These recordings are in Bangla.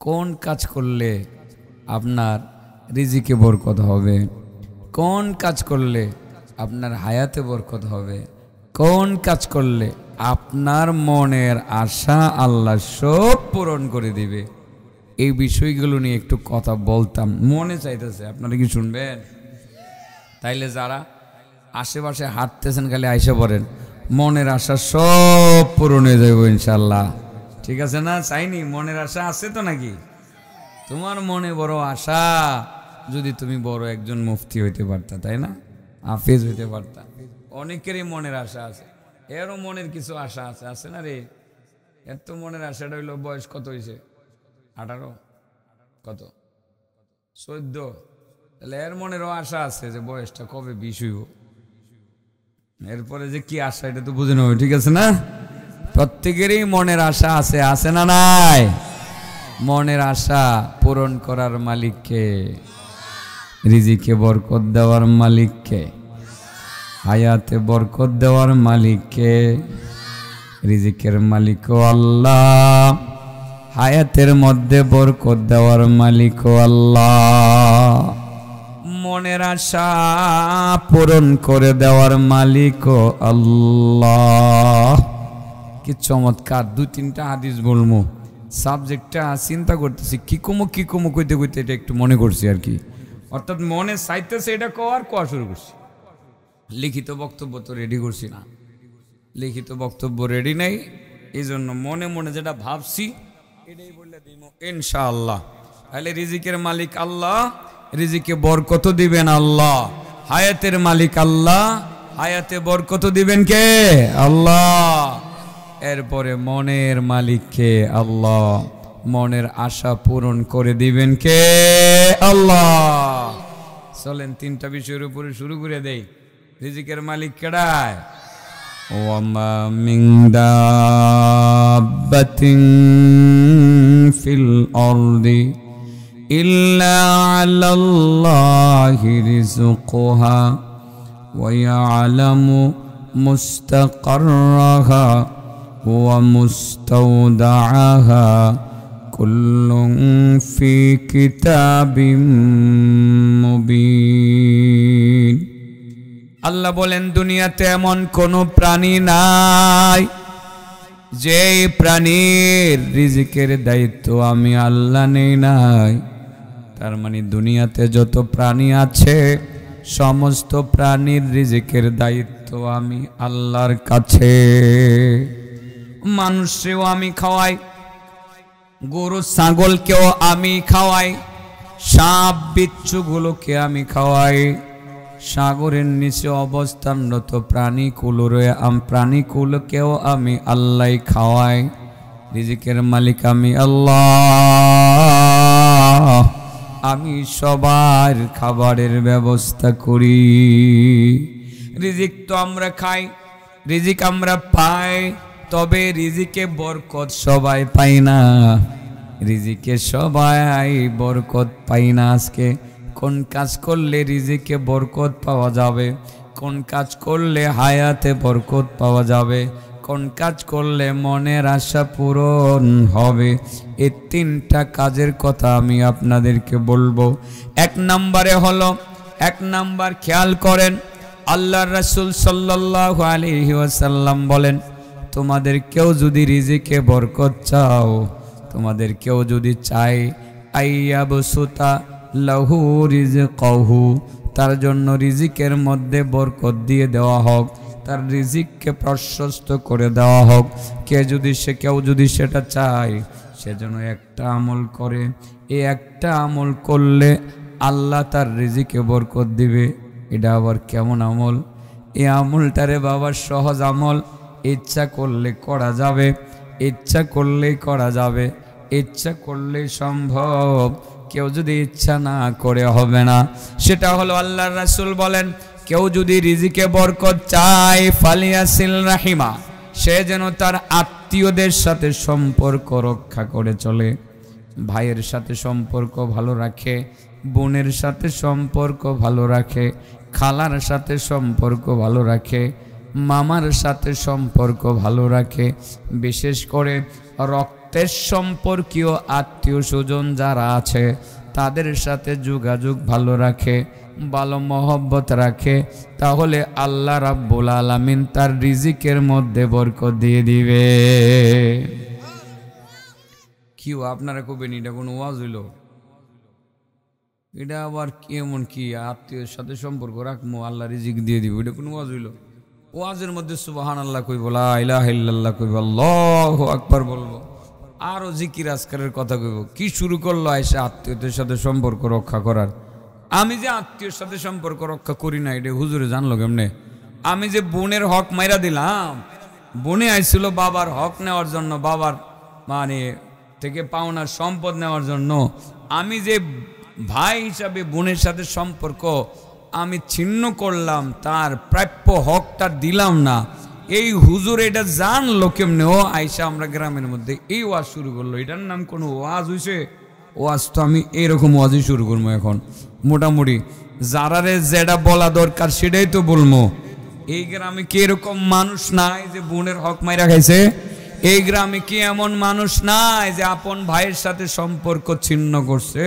কোন কাজ করলে আপনার রিজিকে বরকত হবে, কোন কাজ করলে আপনার হায়াতে বরকত হবে, কোন কাজ করলে আপনার মনের আশা আল্লাহ সব পূরণ করে দিবে। এই বিষয়গুলো নিয়ে একটু কথা বলতাম, মনে চাইতেছে। আপনারা কি শুনবেন? তাইলে যারা আশেপাশে হাঁটতেছেন খালি আইসা পড়েন, মনের আশা সব পূরণ হয়ে যাবে ইনশাল্লাহ। ঠিক আছে না? চাইনি, মনের আশা আছে তো নাকি? তোমার মনে বড় আশা, যদি তুমি বড় একজন মুফতি হইতে পারতা, তাই না, হাফেজ হইতে পারতা। অনেকেরই মনের আশা আছে, এরও মনের কিছু আশা আছে, আছে না রে? এর তো মনের আশাটা হইল, বয়স কত হয়েছে? 18, কত 14। তাহলে এর মনেরও আশা আছে যে বয়সটা কবে 20 হইব। এরপরে যে কি আশা এটা তো বুঝে নেবে। ঠিক আছে না? প্রত্যেকেরই মনের আশা আছে, আছে না নাই? মনের আশা পূরণ করার মালিককে, রিজিকে বরকত দেওয়ার মালিককে, হায়াতে বরকত দেওয়ার মালিককে। রিজিকের মালিকও আল্লাহ, হায়াতের মধ্যে বরকত দেওয়ার মালিকও আল্লাহ, মনের আশা পূরণ করে দেওয়ার মালিকও আল্লাহ। কি চমৎকার! 2-3টা হাদিস বলবো, সাবজেক্টটা চিন্তা করতেছি কি কমো কইতে কইতে এটা একটু মনে করছি আর কি। অর্থাৎ মনে চাইতেছে এটা কোয়া শুরু করছি। লিখিত বক্তব্য তো রেডি করছি না, লিখিত বক্তব্য রেডি নেই, এই জন্য মনে মনে যেটা ভাবছি এটাই বললে দিব ইনশাআল্লাহ। তাহলে রিজিকের মালিক আল্লাহ, রিজিকে বরকত দিবেন আল্লাহ। হায়াতের মালিক আল্লাহ, হায়াতে বরকত দিবেন কে? আল্লাহ। এরপরে মনের মালিক কে? আল্লাহ। মনের আশা পূরণ করে দিবেন কে? আল্লাহ। চলেন 3টা বিষয়ের উপরে শুরু করে দেই। রিজিকের মালিক কেডায়? ওয়ামা মিন দাব্বাতিন ফিল আরদি ইল্লা আলাল্লাহি রিজকুহা ওয়া ইয়ালামু মুস্তাকাররাহা ওয়া মুস্তাওদাআহা কুল্লুন ফি কিতাবিম মুবিন। আল্লাহ বলেন, দুনিয়াতে এমন কোনো প্রাণী নাই যেই প্রাণীর রিজিকের দায়িত্ব আমি আল্লাহ নেই নাই। তার মানে দুনিয়াতে যত প্রাণী আছে সমস্ত প্রাণীর রিজিকের দায়িত্ব আমি আল্লাহর কাছে। মানুষকেও আমি খাওয়াই, গরু ছাগলকেও আমি খাওয়াই, সাপ বিচ্ছুগুলোকে আমি খাওয়াই, সাগরের নিচে অবস্থানরত প্রাণীকুলকেও আমি আল্লাহ খাওয়াই। রিজিকের মালিক আমি আল্লাহ। আমি সবার খাবারের ব্যবস্থা করি। রিজিক তো আমরা খাই, রিজিক আমরা পাই, তবে রিজিকে বরকত সবাই পাই না। রিজিকে সবাই বরকত পাই না। আজকে কোন কাজ করলে রিজিকে বরকত পাওয়া যাবে, কোন কাজ করলে হায়াতে বরকত পাওয়া যাবে, কোন কাজ করলে মনের আশা পূরণ হবে, এই 3টা কাজের কথা আমি আপনাদেরকে বলবো। 1 নাম্বার খেয়াল করেন, আল্লাহর রাসূল সাল্লাল্লাহু আলাইহি ওয়াসাল্লাম বলেন, তোমাদের কেউ যদি রিজিকে বরকত চাও, তোমাদের কেউ যদি চায় আইয়াবসুতা লাহু রিজকাহু, তার জন্য রিজিকের মধ্যে বরকত দিয়ে দেওয়া হোক, তার রিজিককে প্রশস্ত করে দেওয়া হোক। কেউ যদি সেটা চায়, সেজন্য একটা আমল করে। এই একটা আমল করলে আল্লাহ তার রিজিকে বরকত দিবে। এটা আবার কেমন আমল? এই আমলটারে বাবা সহজ আমল, ইচ্ছা করলে করা যাবে, ইচ্ছা করলেই করা যাবে, ইচ্ছা করলেই সম্ভব। কেউ যদি ইচ্ছা না করে হবে না। সেটা হলো আল্লাহর রাসূল বলেন, কেউ যদি রিজিকে বরকত চায় ফালিয়াসিল রাহিমা, সে যেন তার আত্মীয়দের সাথে সম্পর্ক রক্ষা করে চলে। ভাইয়ের সাথে সম্পর্ক ভালো রাখে, বোনের সাথে সম্পর্ক ভালো রাখে, খালার সাথে সম্পর্ক ভালো রাখে, মামার সাথে সম্পর্ক ভালো রাখে। বিশেষ করে রক্ত রক্তের সম্পর্কীয় আত্মীয় স্বজন যারা আছে তাদের সাথে যোগাযোগ ভালো রাখে, ভালো মহব্বত রাখে, তাহলে আল্লাহ রাব্বুল আলামিন তার রিজিকের মধ্যে বরকত দিয়ে দিবে। কি আপনারা কবেন এটা কোনো ওয়াজ হইল? এটা আবার কেমন কি আত্মীয়ের সাথে সম্পর্ক রাখবো আল্লাহ রিজিক দিয়ে দিব, এটা কোনো ওয়াজ হইল? ওয়াজের মধ্যে সুবহানাল্লাহ কইব, লা ইলাহা ইল্লাল্লাহ কইব, আল্লাহু আকবার বলবো, আরো জিকির আজকারের কথা কইব। কি শুরু করলো আয়সা আত্মীয়দের সাথে সম্পর্ক রক্ষা করার? আমি যে আত্মীয়র সাথে সম্পর্ক রক্ষা করি না এটা হুজুরে জানলো কেমনে? আমি যে বোনের হক মাইরা দিলাম, বোনে আইছিল বাবার হক নেওয়ার জন্য, বাবার মানে থেকে পাওনার সম্পদ নেওয়ার জন্য, আমি যে ভাই হিসাবে বোনের সাথে সম্পর্ক আমি ছিন্ন করলাম, তার প্রাপ্য হকটা দিলাম না, এই হুজুর এটা জানলো কেমনে? ও আইসা আমরা গ্রামের মধ্যে এই ওয়াজ শুরু করলো, এটার নাম কোনো ওয়াজ হইছে? ওয়াজ তো আমি এরকম ওয়াজই শুরু করবো এখন। মোটামুটি যারারে যেটা বলা দরকার সেটাই তো বলবো। এই গ্রামে কি এরকম মানুষ নাই যে বোনের হক মাইরা খাইছে? এই গ্রামে কি এমন মানুষ নাই যে আপন ভাইয়ের সাথে সম্পর্ক ছিন্ন করছে?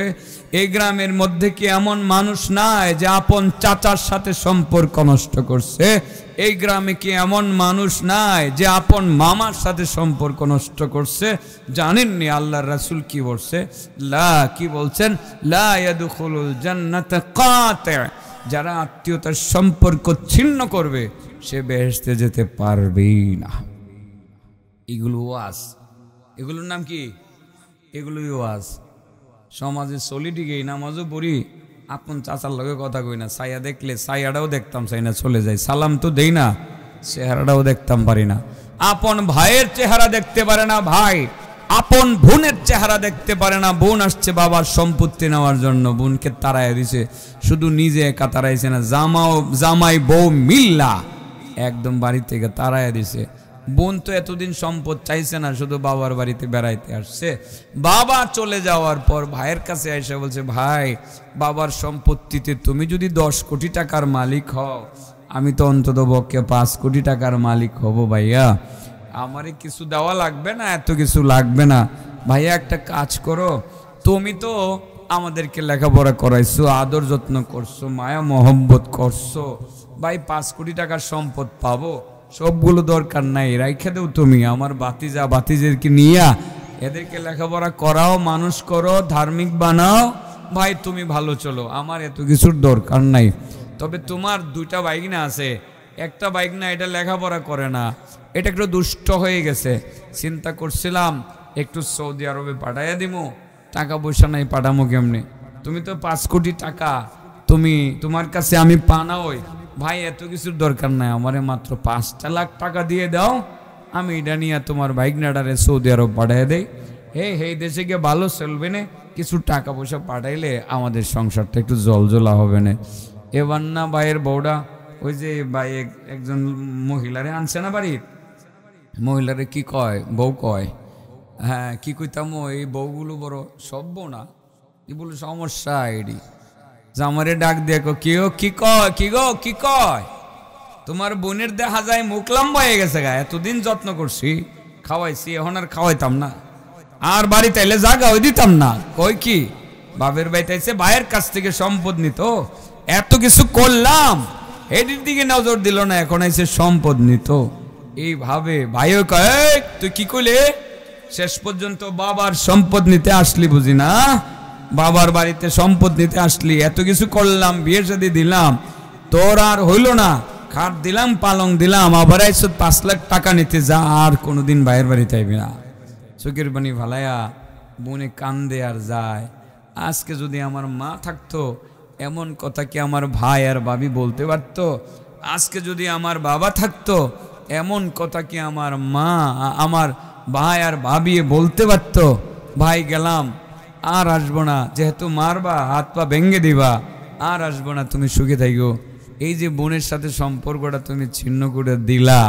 এই গ্রামের মধ্যে কি এমন মানুষ নাই যে আপন চাচার সাথে সম্পর্ক নষ্ট করছে? এই গ্রামে কি এমন মানুষ নাই যে আপন মামার সাথে সম্পর্ক নষ্ট করছে? জানেননি আল্লাহর রাসূল কি বলছে? কি বলছেন? লা ইয়াদখুলুল জান্নাতা কাতি', যারা আত্মীয়তার সম্পর্ক ছিন্ন করবে সে বেহেশতে যেতে পারবেই না। এগুলো ওয়াজ, এগুলোর নাম কি? এগুলোই ওয়াজ। সমাজে চলি ঠিকই, নামাজও পড়ি, আপন চাচার লগে কথা কই না, ছায়া দেখলে ছায়াটাও দেখতাম চাই না, চলে যায়, সালাম তো দেই না, চেহারাটাও দেখতাম পারি না। আপন ভাইয়ের চেহারা দেখতে পারে না ভাই, আপন বোনের চেহারা দেখতে পারে না। বোন আসছে বাবার সম্পত্তি নেওয়ার জন্য, বোনকে তাড়াইয়া দিছে, শুধু নিজে একা তাড়াইছে না, জামাই বউ মিল্লা একদম বাড়ি থেকে তাড়াইয়া দিছে। বোন তো এতদিন সম্পদ চাইছে না, শুধু বাবার বাড়িতে বেড়াইতে আসছে। বাবা চলে যাওয়ার পর ভাইয়ের কাছে এসে বলছে, ভাই বাবার সম্পত্তিতে তুমি যদি 10 কোটি টাকার মালিক হও, আমি তো অন্তত পক্ষে 5 কোটি টাকার মালিক হব ভাইয়া, আমারে কিছু দেওয়া লাগবে না, এত কিছু লাগবে না। ভাইয়া একটা কাজ করো, তুমি তো আমাদেরকে লেখাপড়া করাইছো, আদর যত্ন করছো, মায়া মহব্বত করছো, ভাই 5 কোটি টাকার সম্পদ পাবো, সবগুলো দরকার নাই, রাইখা দেও তুমি, আমার বাতিজা বাতিজেরকে নিয়া এদেরকে লেখাপড়া করাও, মানুষ করো, ধার্মিক বানাও, ভাই তুমি ভালো চলো, আমার এত কিছুর দরকার নাই। তবে তোমার 2টা বাইকনা আছে, একটা বাইকনা এটা লেখাপড়া করে না, এটা একটু দুষ্ট হয়ে গেছে, চিন্তা করছিলাম একটু সৌদি আরবে পাঠাইয়া দিমু, টাকা পয়সা নাই, পাঠামো কেমনে? তুমি তো 5 কোটি টাকা তুমি তোমার কাছে আমি পানা ওই, ভাই এত কিছুর দরকার নাই, আমারে মাত্র 5টা লাখ টাকা দিয়ে দাও, আমি এটা নিয়ে তোমার বাইকনাটারে সৌদি আরব পাঠাইয়া দেই, হে দেশে গিয়ে ভালো চলবে না, কিছু টাকা পয়সা পাঠাইলে আমাদের সংসারটা একটু জলজলা হবে না। এবার না ভাইয়ের বউটা ওই যে ভাই একজন মহিলারে আনছে না বাড়ির, মহিলারে কি কয়? বউ কয়। হ্যাঁ কি কইতাম, এই বউগুলো বড় সভ্য না, কি বলে সমস্যা এডি, জামারে ডাক দিয়ে কেউ কি কয়, কি গো কি কয়? তোমার বোনের দেখা যায় মুখ লম্বা হয়ে গেছে গা, এতদিন যত্ন করছি, খাওয়াইছি, এখন আর খাওয়াইতাম না, আর বাড়িতে এলে জাগা ওই দিতাম না। কই কি বাপের বাড়িতে এসে ভাইয়ের কাছ থেকে সম্পদ নিত, এত কিছু করলাম, এটির দিকে নজর দিল না, এখন এসে সম্পদ নিত। এইভাবে ভাইও কয়, তুই কি কইলে? শেষ পর্যন্ত বাবার সম্পদ নিতে আসলি বুঝি না, বাবার বাড়িতে সম্পদ নিতে আসলি, এত কিছু করলাম, বিয়ে শাদী দিলাম, তোর আর হইল না, খাট দিলাম, পালং দিলাম, আবার আইসো 5 লাখ টাকা নিতে, যা আর কোনোদিন ভাইয়ের বাড়িতে আইবি না। চোখের পানি ভালাইয়া বোনে কান্দে আর যায়। আজকে যদি আমার মা থাকতো, এমন কথা কি আমার ভাই আর ভাবি বলতে পারতো? আজকে যদি আমার বাবা থাকতো, এমন কথা কি আমার মা আমার ভাই আর ভাবি বলতে পারতো? ভাই গেলাম, আর আসবো না, যেহেতু মারবা হাত পা ভেঙে দিবা, আর আসবো না, তুমি সুখে থাকো। এই যে বোনের সাথে সম্পর্কটা তুমি ছিন্ন করে দিলা,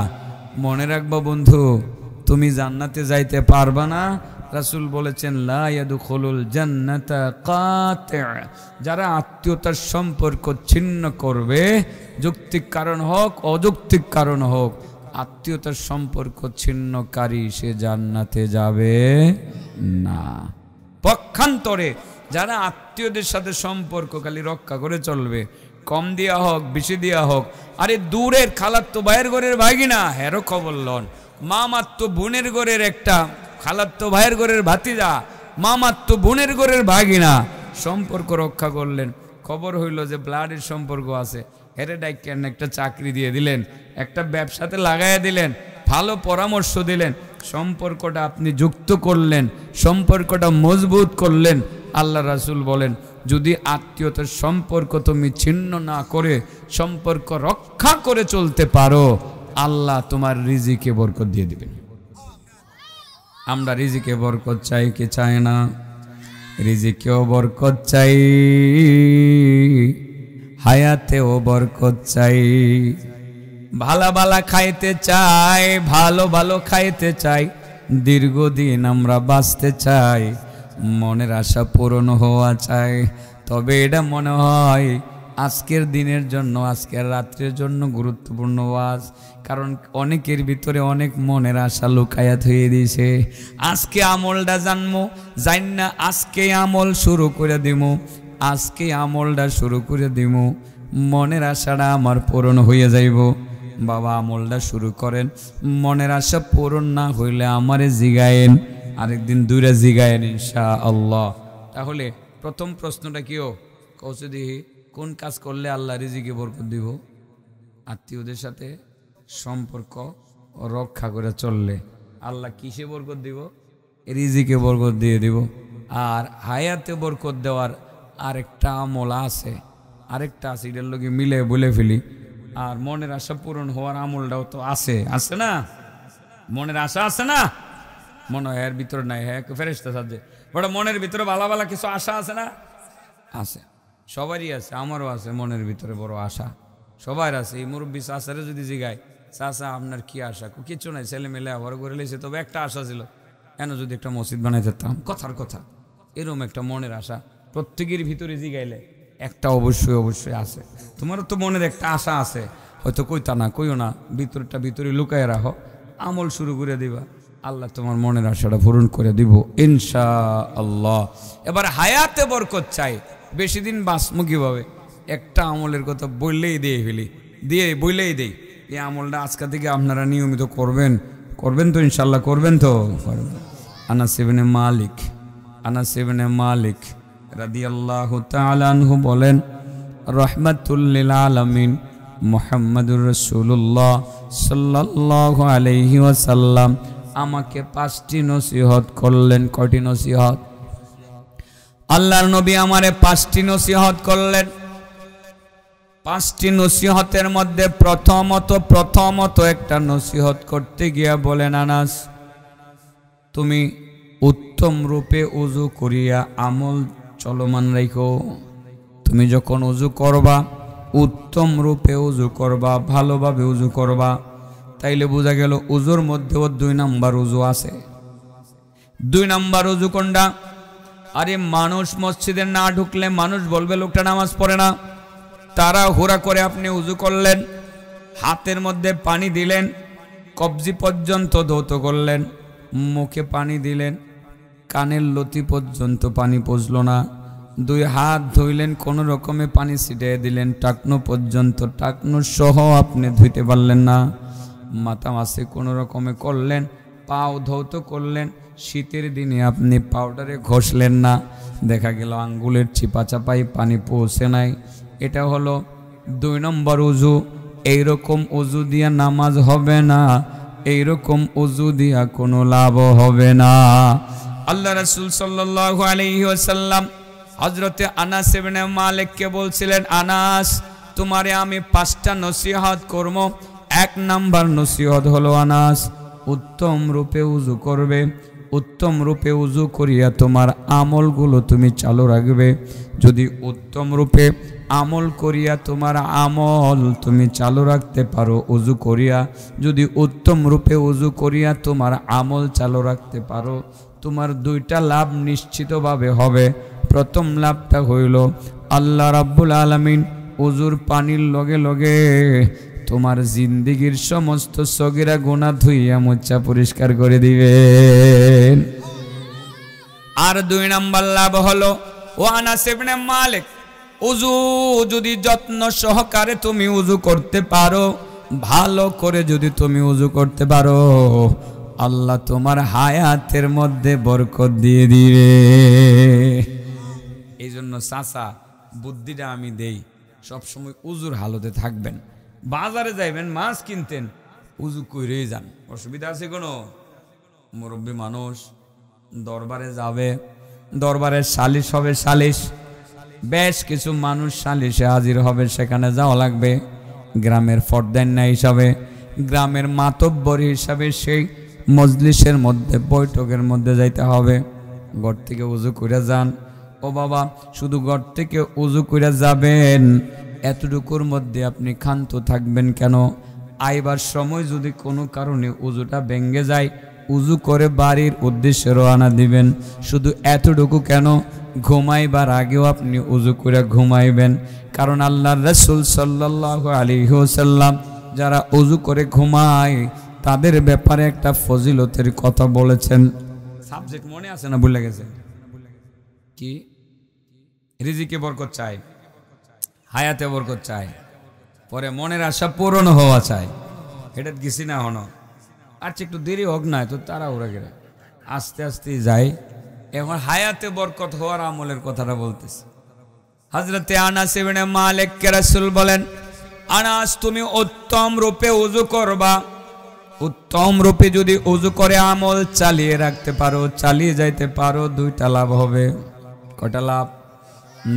মনে রাখবা বন্ধু, তুমি জান্নাতে যাইতে পারবা না। রাসূল বলেছেন, লা ইয়াদখুলুল জান্নাতা কাতি', যারা আত্মীয়তার সম্পর্ক ছিন্ন করবে, যৌক্তিক কারণ হোক অযৌক্তিক কারণ হোক, আত্মীয়তার সম্পর্ক ছিন্নকারী সে জান্নাতে যাবে না। পক্ষান্তরে যারা আত্মীয়দের সাথে সম্পর্ক খালি রক্ষা করে চলবে, কম দিয়া হোক বেশি দিয়া হোক, আরে দূরের খালাত্তো ভাইয়ের ঘরের ভাগিনা হেরো খবর লন, মামাত্তো বোনের ঘরের একটা খালাত্তো ভাইয়ের ঘরের ভাতিজা, মামাত্তো বোনের ঘরের ভাগিনা, সম্পর্ক রক্ষা করলেন। খবর হইল যে ব্লাডের সম্পর্ক আছে, হেরে ডাইকেন একটা চাকরি দিয়ে দিলেন, একটা ব্যবসাতে লাগাইয়া দিলেন, ভালো পরামর্শ দিলেন, সম্পর্কটা আপনি যুক্ত করলেন, সম্পর্কটা মজবুত করলেন। আল্লাহ রাসূল বলেন, যদি আত্মীয়তার সম্পর্ক তুমি ছিন্ন না করে সম্পর্ক রক্ষা করে চলতে পারো, আল্লাহ তোমার রিজিকে বরকত দিয়ে দিবেন। আমরা রিজিকে বরকত চাই কি চাই না? রিজিকেও বরকত চাই, হায়াতেও বরকত চাই, ভালো ভালো খাইতে চাই, ভালো ভালো খাইতে চাই, দীর্ঘদিন আমরা বাঁচতে চাই, মনের আশা পূরণ হওয়া চাই। তবে এটা মনে হয় আজকের দিনের জন্য, আজকের রাত্রের জন্য গুরুত্বপূর্ণ ওয়াজ, কারণ অনেকের ভিতরে অনেক মনের আশা লুকায়া থয়ে দিয়েছে। আজকে আমলটা জানবো, জান না আজকে আমল শুরু করে দিব, আজকে আমলটা শুরু করে দিব, মনের আশাটা আমার পূরণ হয়ে যাইব। বাবা আমলটা শুরু করেন, মনের আশা পূরণ না হইলে আমারে জিগায়েন, আরেকদিন দূরে জিগায়েন ইনশাআল্লাহ। তাহলে প্রথম প্রশ্নটা কিও কৌশে দিহি, কোন কাজ করলে আল্লাহ রিজিকে বরকত দিব? আত্মীয়দের সাথে সম্পর্ক রক্ষা করে চললে আল্লাহ কিসে বরকত দিব? রিজিকে বরকত দিয়ে দিব। আর হায়াতে বরকত দেওয়ার আরেকটা আমল আছে, আরেকটা আছে, এটার লোকে মিলে বলে ফেলি। আর মনের আশা পূরণ হওয়ার আমলটাও তো আছে, আছে না? মনের আশা আছে না? মনে হয় এর ভিতরে নাই, হ্যাঁ ফেরেশতা সাজে বড় মনের ভিতরে ভালো ভালো কিছু আশা আছে না? আছে, সবারই আছে, আমারও আছে মনের ভিতরে বড় আশা, সবার আছে। এই মুরব্বী চাচারে যদি জিগায়, চাচা আপনার কি আশা? কিছু নাই, ছেলে মেলে আবার করে লেছে, তবে একটা আশা ছিল, কেন যদি একটা মসজিদ বানাই দিতাম, কথার কথা, এরকম একটা মনের আশা প্রত্যেকের ভিতরে জিগাইলে একটা অবশ্যই অবশ্যই আছে। তোমারও তো মনের একটা আশা আছে, হয়তো কইতা না, কইও না, ভিতরটা ভিতরে লুকায় রাখো, আমল শুরু করে দিবা, আল্লাহ তোমার মনের আশাটা পূরণ করে দিব ইনশাআল্লাহ। এবার হায়াতে বরকত চাই, বেশি দিন বাঁচবো কিভাবে? একটা আমলের কথা বললেই দিয়ে ফেলি, বললেই দেই, এই আমলটা আজকে থেকে আপনারা নিয়মিত করবেন, করবেন তো ইনশাআল্লাহ, করবেন তো? আনাস ইবনে মালিক রাদিয়াল্লাহু তাআলা আনহু বলেন, রাহমাতুল লিল আলামিন মুহাম্মাদুর রাসূলুল্লাহ সাল্লাল্লাহু আলাইহি ওয়াসাল্লাম আমাকে 5টি নসিহত করলেন। কয়টি নসিহত? আল্লাহর নবী আমারে 5টি নসিহত করলেন। 5টি নসিহতের মধ্যে প্রথমত একটা নসিহত করতে গিয়া বলেন, আনাস তুমি উত্তম রূপে ওযু করিয়া আমল চলমান রাখো। তুমি যখন ওযু করবা উত্তম রূপে ওযু করবা, ভালোভাবে ওযু করবা। তাইলে বোঝা গেল ওযুর মধ্যেও 2 নাম্বার ওযু আছে। 2 নাম্বার ওযু কোনটা? আরে মানুষ মসজিদে না ঢুকলে মানুষ বলবে লোকটা নামাজ পড়ে না, তারা হুরা করে আপনি ওযু করলেন, হাতের মধ্যে পানি দিলেন, কবজি পর্যন্ত ধৌত করলেন, মুখে পানি দিলেন, কানের লতি পর্যন্ত পানি পৌঁছলো না, 2 হাত ধুইলেন, কোনো রকমে পানি ছিটিয়ে দিলেন টাকনো পর্যন্ত, টাকনো সহ আপনি ধুইতে পারলেন না, মাথা মাসে কোনো রকমে করলেন, পাও ধৌত করলেন, শীতের দিনে আপনি পাউডারে ঘষলেন না, দেখা গেল আঙ্গুলের চিপা চাপাই পানি পৌঁছে নাই, এটা হলো 2 নম্বর ওযু। এইরকম ওযু দিয়া নামাজ হবে না, এইরকম ওযু দিয়া কোনো লাভ হবে না। আল্লাহ রাসূল সাল্লাল্লাহু আলাইহি ওয়াসাল্লাম হযরতে আনাস ইবনে মালিককে বলছিলেন, আনাস তোমারে আমি 5টা নসিহত করব। 1 নাম্বার নসিহত হলো, আনাস উত্তম রূপে ওযু করবে, উত্তম রূপে ওযু করিয়া তোমার আমলগুলো তুমি চালু রাখবে। যদি উত্তম রূপে আমল করিয়া তোমার আমল তুমি চালু রাখতে পারো ওযু করিয়া, যদি উত্তম রূপে ওযু করিয়া তোমার আমল চালু রাখতে পারো, তোমার 2টা লাভ নিশ্চিতভাবে হবে। প্রথম লাভটা হইল আল্লাহ রাব্বুল আলামিন ওযুর পানির লগে লগে তোমার জিন্দেগীর সমস্ত সগীরা গুনাহ ধুইয়া মুছা পরিষ্কার করে দিবেন। আর 2 নম্বর লাভ হলো ওয়া আনাস ইবনে মালিক, ওযু যদি যত্ন সহকারে তুমি ওযু করতে পারো, ভালো করে যদি তুমি ওযু করতে পারো, আল্লাহ তোমার হায়াতের মধ্যে বরকত দিয়ে দিবে। এই জন্য চাচা বুদ্ধিটা আমি দেই, সবসময় উজুর হালতে থাকবেন। বাজারে যাইবেন মাছ কিনতেন, উজু কইরেই যান, অসুবিধা আছে কোনো? মুরব্বী মানুষ দরবারে যাবে, দরবারে সালিশ হবে, সালিশ বেশ কিছু মানুষ সালিশে হাজির হবে, সেখানে যাওয়া লাগবে। গ্রামের ফরদান্না হিসাবে, গ্রামের মাতব্বর হিসাবে সেই মজলিসের মধ্যে, বৈঠকের মধ্যে যাইতে হবে। ঘর থেকে উজু করে যান। ও বাবা, শুধু ঘর থেকে উজু করে যাবেন, এতটুকুর মধ্যে আপনি ক্ষান্ত থাকবেন কেন? আইবার সময় যদি কোনো কারণে উজুটা ভেঙে যায়, উজু করে বাড়ির উদ্দেশ্যে রওনা দিবেন। শুধু এতটুকু কেন, ঘুমাইবার আগেও আপনি উজু করে ঘুমাইবেন। কারণ আল্লাহর রাসূল সাল্লাল্লাহু আলাইহি ওয়াসাল্লাম যারা উজু করে ঘুমায় তাদের ব্যাপারে একটা ফজিলতের কথা বলেছেন। সাবজেক্ট মনে আছে না ভুলে গেছে? কি? রিজিকে বরকত চাই, হায়াতে বরকত চাই, পরে মনের আশা পূরণ হওয়া চাই। এটা গেছি না হনো, আচ্ছা একটু দেরি হোক না, তো তারা ওরা গেলে আস্তে আস্তে যাই। এখন হায়াতে বরকত হওয়ার আমলের কথাটা বলতেছে। হযরতে আনাস ইবনে মালিক কে রাসূল বলেন, আনাস তুমি উত্তম রূপে ওযু করবা। উত্তম রূপে যদি ওযু করে আমল চালিয়ে রাখতে পারো, চালিয়ে যাইতে পারো, 2টা লাভ হবে। কয়টা লাভ?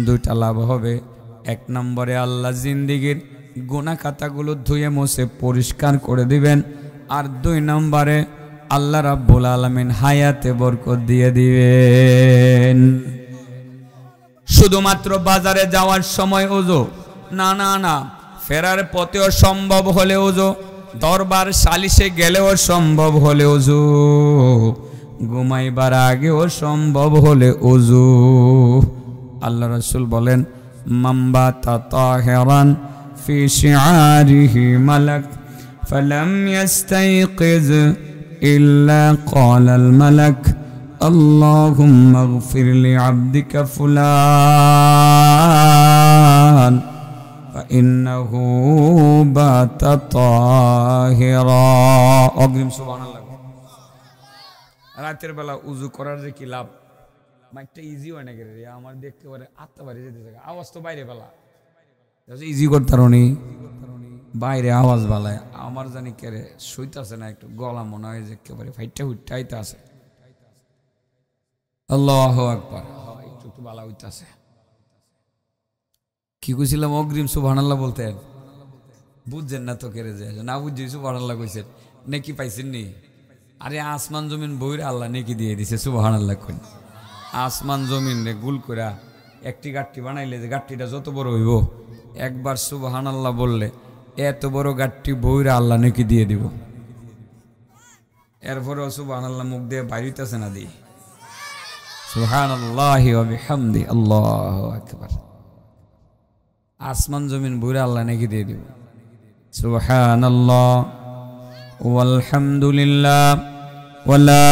2টা লাভ হবে। 1 নম্বরে আল্লাহ জিন্দেগীর গুনাহ খাতাগুলো ধুয়ে মুছে পরিষ্কার করে দিবেন। আর 2 নম্বরে আল্লাহ রাব্বুল আলামিন হায়াতে বরকত দিয়ে দিবেন। শুধুমাত্র বাজারে যাওয়ার সময় ওযু না, না না, ফেরার পথেও সম্ভব হলে ওযু, দরবার সালিশে গেলেও সম্ভব হলে ওযু, ঘুমাইবার আগেও সম্ভব হলে ওযু। আল্লাহ রাসূল বলেন, মামবাতা তাহিরান ফি শিআরিহি মালাক ফালাম ইয়াস্তাইকিজ ইল্লা ক্বালাল মালাক আল্লাহুম্মা ইগফির লিআবদিকা ফুলান ফাইন্নাহু বাতা তাহিরা। অগ্রিম সুবহানাল্লাহ। রাতের বেলা উযু করার যে কি লাভ, মাইকটা ইজি হয় না রে, আমার দেখতে পারে আত্মা বাড়ি যেতে থাকে, আওয়াজ তো বাইরে বেলা ইজি করতে পারি, বাইরে আওয়াজ বালায় আমার জানি কেরে শুইতেছে না, একটু গলা মনে হয় যে একেবারে ফাইটটা হুইটাইতে আছে। আল্লাহু আকবার, একটু একটু বালা হইতাছে। কি কইছিলাম? অগ্রিম সুবহানাল্লাহ বলতেন, বুঝছেন না তো কেরে যে না বুঝছি সুবহানাল্লাহ কইছেন, নেকি পাইছেন নি? আরে আসমান জমিন বইরে আল্লাহ নেকি দিয়ে দিছে, সুবহানাল্লাহ কইন। আসমান জমিন রে গুল কইরা একটি গাট্টি বানাইলে যে গাট্টিটা যত বড় হইব, একবার সুবহানাল্লাহ বললে এত বড় গাট্টি বইরা আল্লাহ নেকি দিয়ে দিব। এরপরে সুবহানাল্লাহ মুখ দিয়ে বাইরিতেছে না দি, সুবহানাল্লাহি ওয়া বিহামদি, আল্লাহু আকবার। আসমান জমিন বইরা আল্লাহ নেকি দিয়ে দিব। সুবহানাল্লাহ ওয়ালহামদুলিল্লাহ ওয়ালা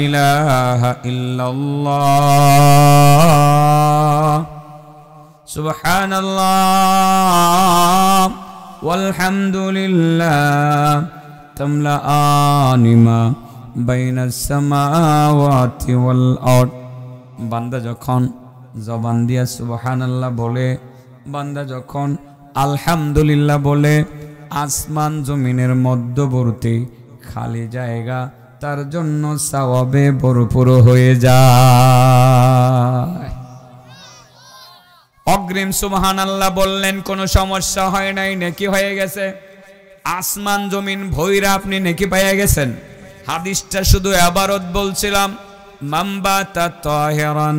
ইলাহা ইল্লাল্লাহ সুবহানাল্লাহ ওয়ালহামদুলিল্লাহ তামলাআনি মা বাইনাস সামাওয়াতি ওয়াল আরদ। বান্দা যখন জবান দিয়া সুবহানাল্লাহ বলে, বান্দা যখন আলহামদুলিল্লাহ বলে, আসমান জমিনের মধ্যবর্তী খালি জায়গা তার জন্য সওয়াবে ভরপুর হয়ে যায়। অগ্রিম সুবহানাল্লাহ বললেন, কোনো সমস্যা হয় নাই, নেকি হয়ে গেছে। আসমান জমিন ভৈরা আপনি নেকি পেয়ে গেছেন। হাদিসটা শুধু ইবারত বলছিলাম, মামবাতা তাহিরান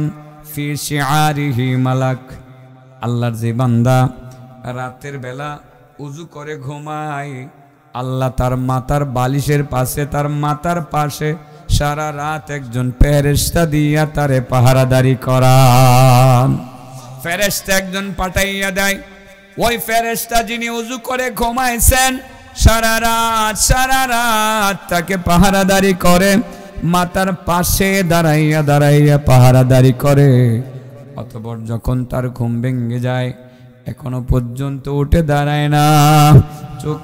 ফি শিআরিহি মালাক। আল্লাহর যে বান্দা রাতের বেলা উযু করে ঘুমায়, আল্লাহ তার মাথার বালিশের পাশে, তার মাথার পাশে সারা রাত একজন ফেরেশতা দিয়া তারে পাহারাদারি করান। ফেরেশতা একজন পাঠাইয়া দেয়, ওই ফেরেশতা যিনি উযু করে ঘুমাইছেন সারা রাত তাকে পাহারাদারি করে, মাতার পাশে দাঁড়াইয়া দাঁড়াইয়া পাহারাদারি করে। অতঃপর যখন তার ঘুম ভেঙে যায় এখনো পর্যন্ত উঠে দাঁড়ায় না, চোখ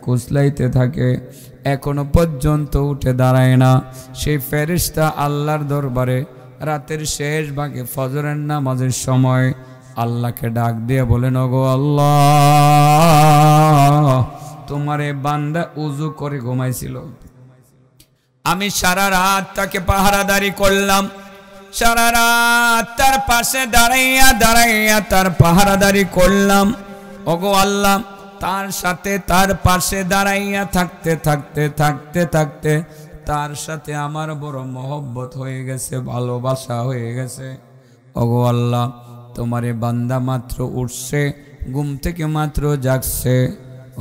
কুচলাইতে থাকে, এখনো পর্যন্ত উঠে দাঁড়ায় না। সেই ফেরেশতা আল্লাহর দরবারে রাতের শেষ ভাগে ফজরের নামাজের সময় আল্লাহকে ডাক দিয়ে বলেন, ওগো আল্লাহ, তোমার এই বান্দা উযু করে ঘুমাইছিল, আমি সারা রাত তাকে পাহারাদারি করলাম, সারা রাত তার পাশে দাঁড়াইয়া তার পাহারাদারি করলাম। ওগো আল্লাহ, তার সাথে তার পাশে দাঁড়াইয়া থাকতে তার সাথে আমার বড় মহব্বত হয়ে গেছে, ভালোবাসা হয়ে গেছে। ওগো আল্লাহ, তোমারে বান্দা মাত্র উঠছে, ঘুম থেকে মাত্র জাগছে,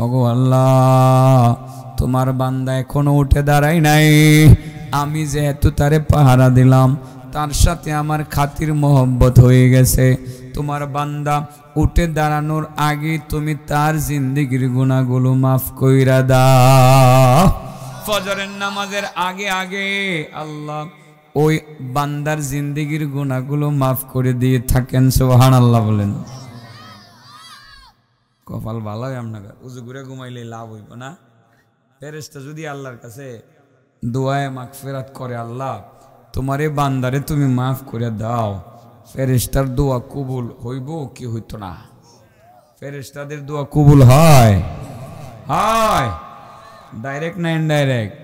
ওগো আল্লাহ তোমার বান্দা এখনো উঠে দাঁড়ায় নাই, আমি যেহেতু তারে পাহারা দিলাম তার সাথে আমার খাতির মোহব্বত হয়ে গেছে, তোমার বান্দা উঠে দাঁড়ানোর আগে তুমি তার জিন্দেগির গুনাহগুলো মাফ কইরা দাও। ফজরের নামাজের আগে আল্লাহ ওই বান্দার জিন্দেগির গুনাহগুলো মাফ করে দিয়ে থাকেন, সুবহানাল্লাহ বলেন। কপাল ভালো হয় আপনার, উজু করে ঘুমাইলে লাভ হইব না? ফেরেশতা যদি আল্লাহর কাছে দোয়ায়ে মাগফিরাত করে, আল্লাহ তোমার এই বান্দারে তুমি মাফ করে দাও, ফেরেশতার দোয়া কবুল হইব কি হইতো না? ফেরেশতাদের দোয়া কবুল হয়, ডাইরেক্ট না ইনডাইরেক্ট?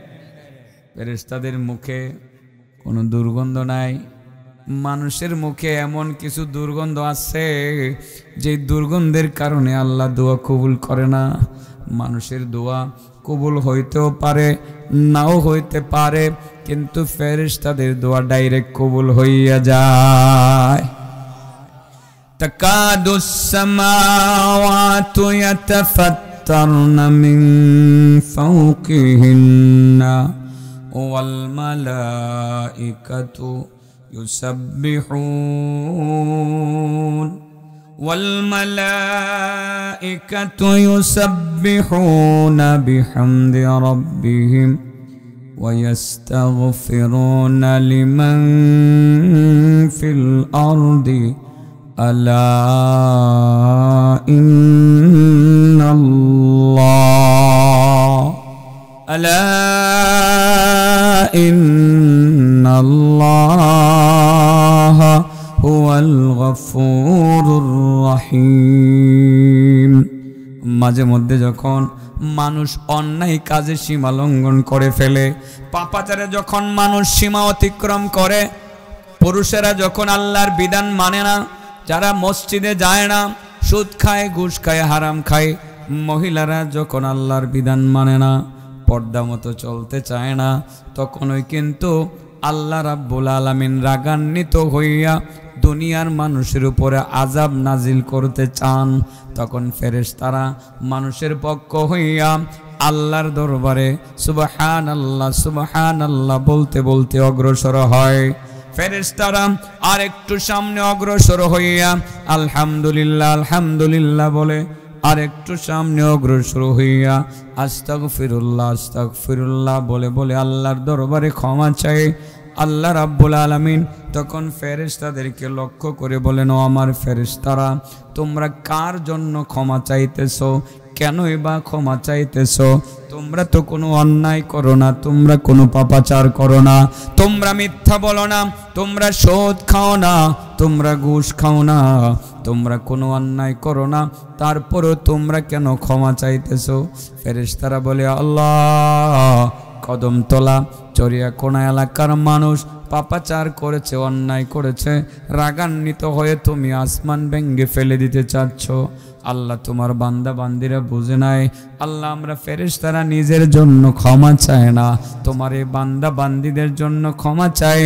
ফেরেশতাদের মুখে কোনো দুর্গন্ধ নাই, মানুষের মুখে এমন কিছু দুর্গন্ধ আছে যে দুর্গন্ধের কারণে আল্লাহ দোয়া কবুল করে না। মানুষের দোয়া কবুল হইতেও পারে, নাও হইতে পারে, কিন্তু ফেরেশতাদের দোয়া ডাইরেক্ট কবুল হইয়া যায়। তাকাদুস সামাওয়াতু ইয়াতাফাত্তারনা মিন ফাওকিহিন্না ওয়াল মালাইকাতু يسبحون والملائكة يسبحون بحمد ربهم ويستغفرون لمن في الأرض ألا إن الله ألا إن الله هو الغفور الرحيم। মাঝে মধ্যে যখন মানুষ অন্যায় কাজে সীমা লঙ্ঘন করে ফেলে, পাপাচারে যখন মানুষ সীমা অতিক্রম করে, পুরুষেরা যখন আল্লাহর বিধান মানে না, যারা মসজিদে যায় না, সুদ খায়, ঘুষ খায়, হারাম খায়, মহিলারা যখন আল্লাহর বিধান মানে না, পর্দা মতো চলতে চায় না, তখনই কিন্তু আল্লাহ রাব্বুল আলামিন রাগান্বিত হইয়া দুনিয়ার মানুষের উপরে আযাব নাজিল করতে চান। তখন ফেরেশতারা মানুষের পক্ষ হইয়া আল্লাহর দরবারে সুবহানাল্লাহ সুবহানাল্লাহ বলতে বলতে অগ্রসর হয়। ফেরেশতারা আর একটু সামনে অগ্রসর হইয়া আলহামদুলিল্লাহ আলহামদুলিল্লাহ বলে আর একটু সামনে অগ্রসর হইয়া আস্তাগফিরুল্লাহ আস্তাগফিরুল্লাহ বলে বলে আল্লাহর দরবারে ক্ষমা চায়। আল্লাহ রাব্বুল আলামিন তখন ফেরেশতাদেরকে লক্ষ্য করে বলেন, ও আমার ফেরেশতারা, তোমরা কার জন্য ক্ষমা চাইতেছো? কেনই বা ক্ষমা চাইতেছো? তোমরা তো কোনো অন্যায় করো না, তোমরা কোনো পাপাচার করো না, তোমরা মিথ্যা বলো না, তোমরা সুদ খাও না, তোমরা ঘুষ খাও না, তোমরা কোনো অন্যায় করো না, তারপরও তোমরা কেন ক্ষমা চাইতেছো? ফেরেশতারা বলে, আল্লাহ, কদমতলা চরিয়াকোনা এলাকার মানুষ পাপাচার করেছে, অন্যায় করেছে, রাগান্বিত হয়ে তুমি আসমান ভেঙে ফেলে দিতে চাচ্ছ। আল্লাহ, তোমার বান্দা বান্দিরা বুঝে নাই। আল্লাহ, আমরা ফেরেশতারা নিজের জন্য ক্ষমা চাই না, তোমার এই বান্দা বান্দিদের জন্য ক্ষমা চাই,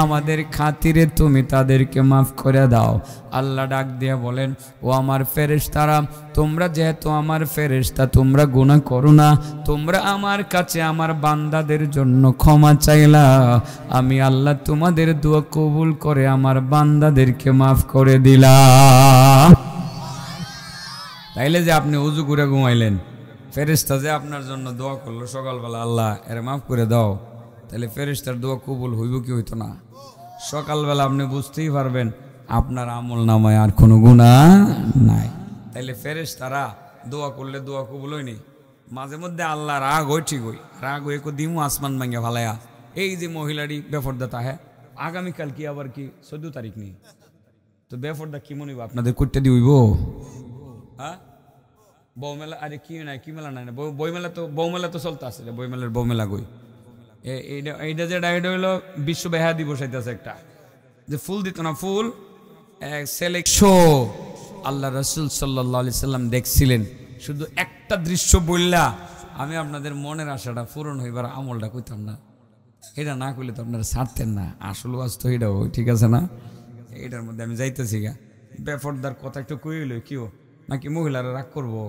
আমাদের খাতিরে তুমি তাদেরকে মাফ করে দাও। আল্লাহ ডাক দিয়ে বলেন, ও আমার ফেরেশতারা, তোমরা যেহেতু আমার ফেরেশতা, তোমরা গুনাহ করো না, তোমরা আমার কাছে আমার বান্দাদের জন্য ক্ষমা চাইলা, আমি আল্লাহ তোমাদের দোয়া কবুল করে আমার বান্দাদেরকে মাফ করে দিলাম। তাইলে যে আপনি উজু করে ঘুমাইলেন, ফেরেশতা যে আপনার জন্য দোয়া করলো সকালবেলা, আল্লাহ এর মাফ করে দাও, তাহলে ফেরেশতার দোয়া কবুল হইব কি হইতো না? সকালবেলা আপনি বুঝতেই পারবেন আপনার আমল নামায় আর কোনো গুনাহ নাই। তাইলে ফেরেশতারা দোয়া করলে দোয়া কবুল হয়নি। মাঝে মধ্যে আল্লাহ রাগ হয়, ঠিক হই, রাগ হয়ে দিমু আসমান ভাঙ্গা ফালায়া। এই যে মহিলাটি বেফরদাতা, হ্যাঁ আগামীকাল কি আবার কি 14 তারিখ নেই তো বেফরদা কি মনে হইব আপনাদের করতে দিইব? হ্যাঁ বউ মেলা, আরে কি নাই, কি মেলা নাই, বই মেলা তো, বউ মেলা তো চলতে আছে, বই মেলার বউ মেলা গই। এইটা যে ডাইরেক্ট হইলো বিশ্ব বেহা দিবস হইতেছে একটা, যে ফুল দিত না, ফুল সিলেকশন আল্লাহ রসুল সাল্লাল্লাহু আলাইহি সাল্লাম দেখছিলেন। শুধু একটা দৃশ্য বললা আমি আপনাদের মনের আশাটা পূরণ হইবার আমলটা কইতাম না, এটা না করলে তো আপনারা ছাড়তেন না। আসল ওয়াজ তো এটাও, ঠিক আছে না? এটার মধ্যে আমি যাইতেছি গা, বেফরদার কথা একটু কইল কিও নাকি মহিলারা রাগ করবো?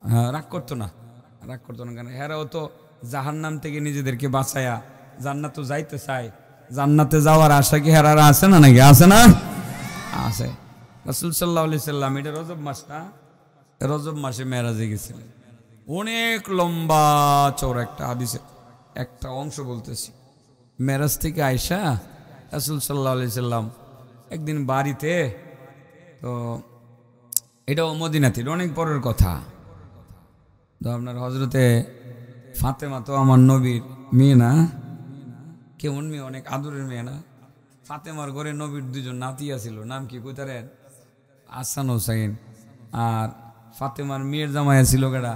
হ্যাঁ রাগ করতো না, রাগ করতো না কেন? হেরাও তো জাহান্নাম থেকে নিজেদেরকে বাঁচায়া জান্নাতে যাইতে চায়, জান্নাতে যাওয়ার আশা কি হেরারা আছে না? নাকি আছে না? আছে। রাসূল সাল্লাল্লাহু আলাইহি সাল্লাম, এটা রজব মাস না, রজব মাসে মেরাজে গেছিলেন। অনেক লম্বা চওড়া একটা হাদিসে একটা অংশ বলতেছি। মেরাজ থেকে আয়সা রাসূল সাল্লাল্লাহু আলাইহি সাল্লাম একদিন বাড়িতে, তো এটাও মদিনাতে, অনেক পরের কথা। তো আপনার হজরতে ফাতেমা তো আমার নবীর মেয়ে না? কেমন মেয়ে, অনেক আদরের মেয়ে না? ফাতেমার ঘরে নবীর দুজন নাতি আছিল, নাম কি কইতারেন? হাসান হোসাইন। আর ফাতেমার মেয়ের জামাই ছিল কেডা?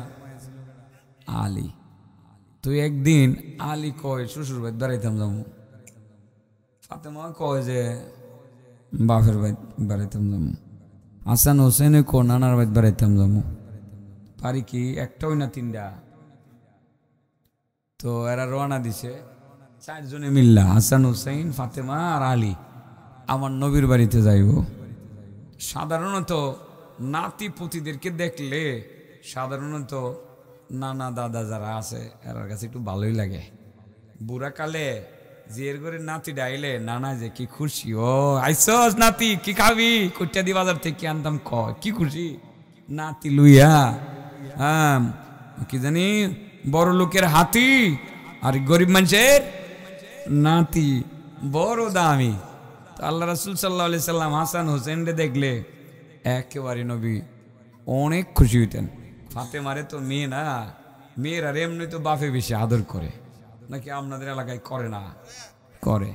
আলী। তো একদিন আলী কয় শ্বশুর বাড়ি বেড়াইতাম যাবো, ফাতেমা কয় যে বাপের বাড়ি বেড়াইতাম যাবো, হাসান হোসেনে কো নানার বাড়ি বেড়াইতাম যাবো, পারি কি একটাই না তিনটা? তো এরা রওনা দিছে, চারজনে মিল্লা, হাসান হোসেন, ফাতেমা আর আলী আমার নবীর বাড়িতে যাইব। সাধারণত নাতি পুতিদেরকে দেখলে সাধারণত নানা দাদা যারা আছে এর কাছে একটু ভালোই লাগে। বুড়া কালে জিয়ের করে নাতি ডাইলে নানা যে কি খুশি, ও আইসস নাতি, কি খাবি? কুটিয়া দি বাজার থেকে আনতাম, কি খুশি নাতি লুইয়া। হ্যাঁ কি জানি বড় লোকের হাতি আর গরিব মানুষের নাতি বড় দামি। তো আল্লাহ রাসূল সাল্লাল্লাহু আলাইহি সাল্লাম হাসান হোসেন রে দেখলে একেবারে নবী অনেক খুশি হইতেন। ফাতেমারে তো মেয়ে না, মেয়েরা এমনি তো বাপে বেশি আদর করে, নাকি আপনাদের এলাকায় করে না? করে।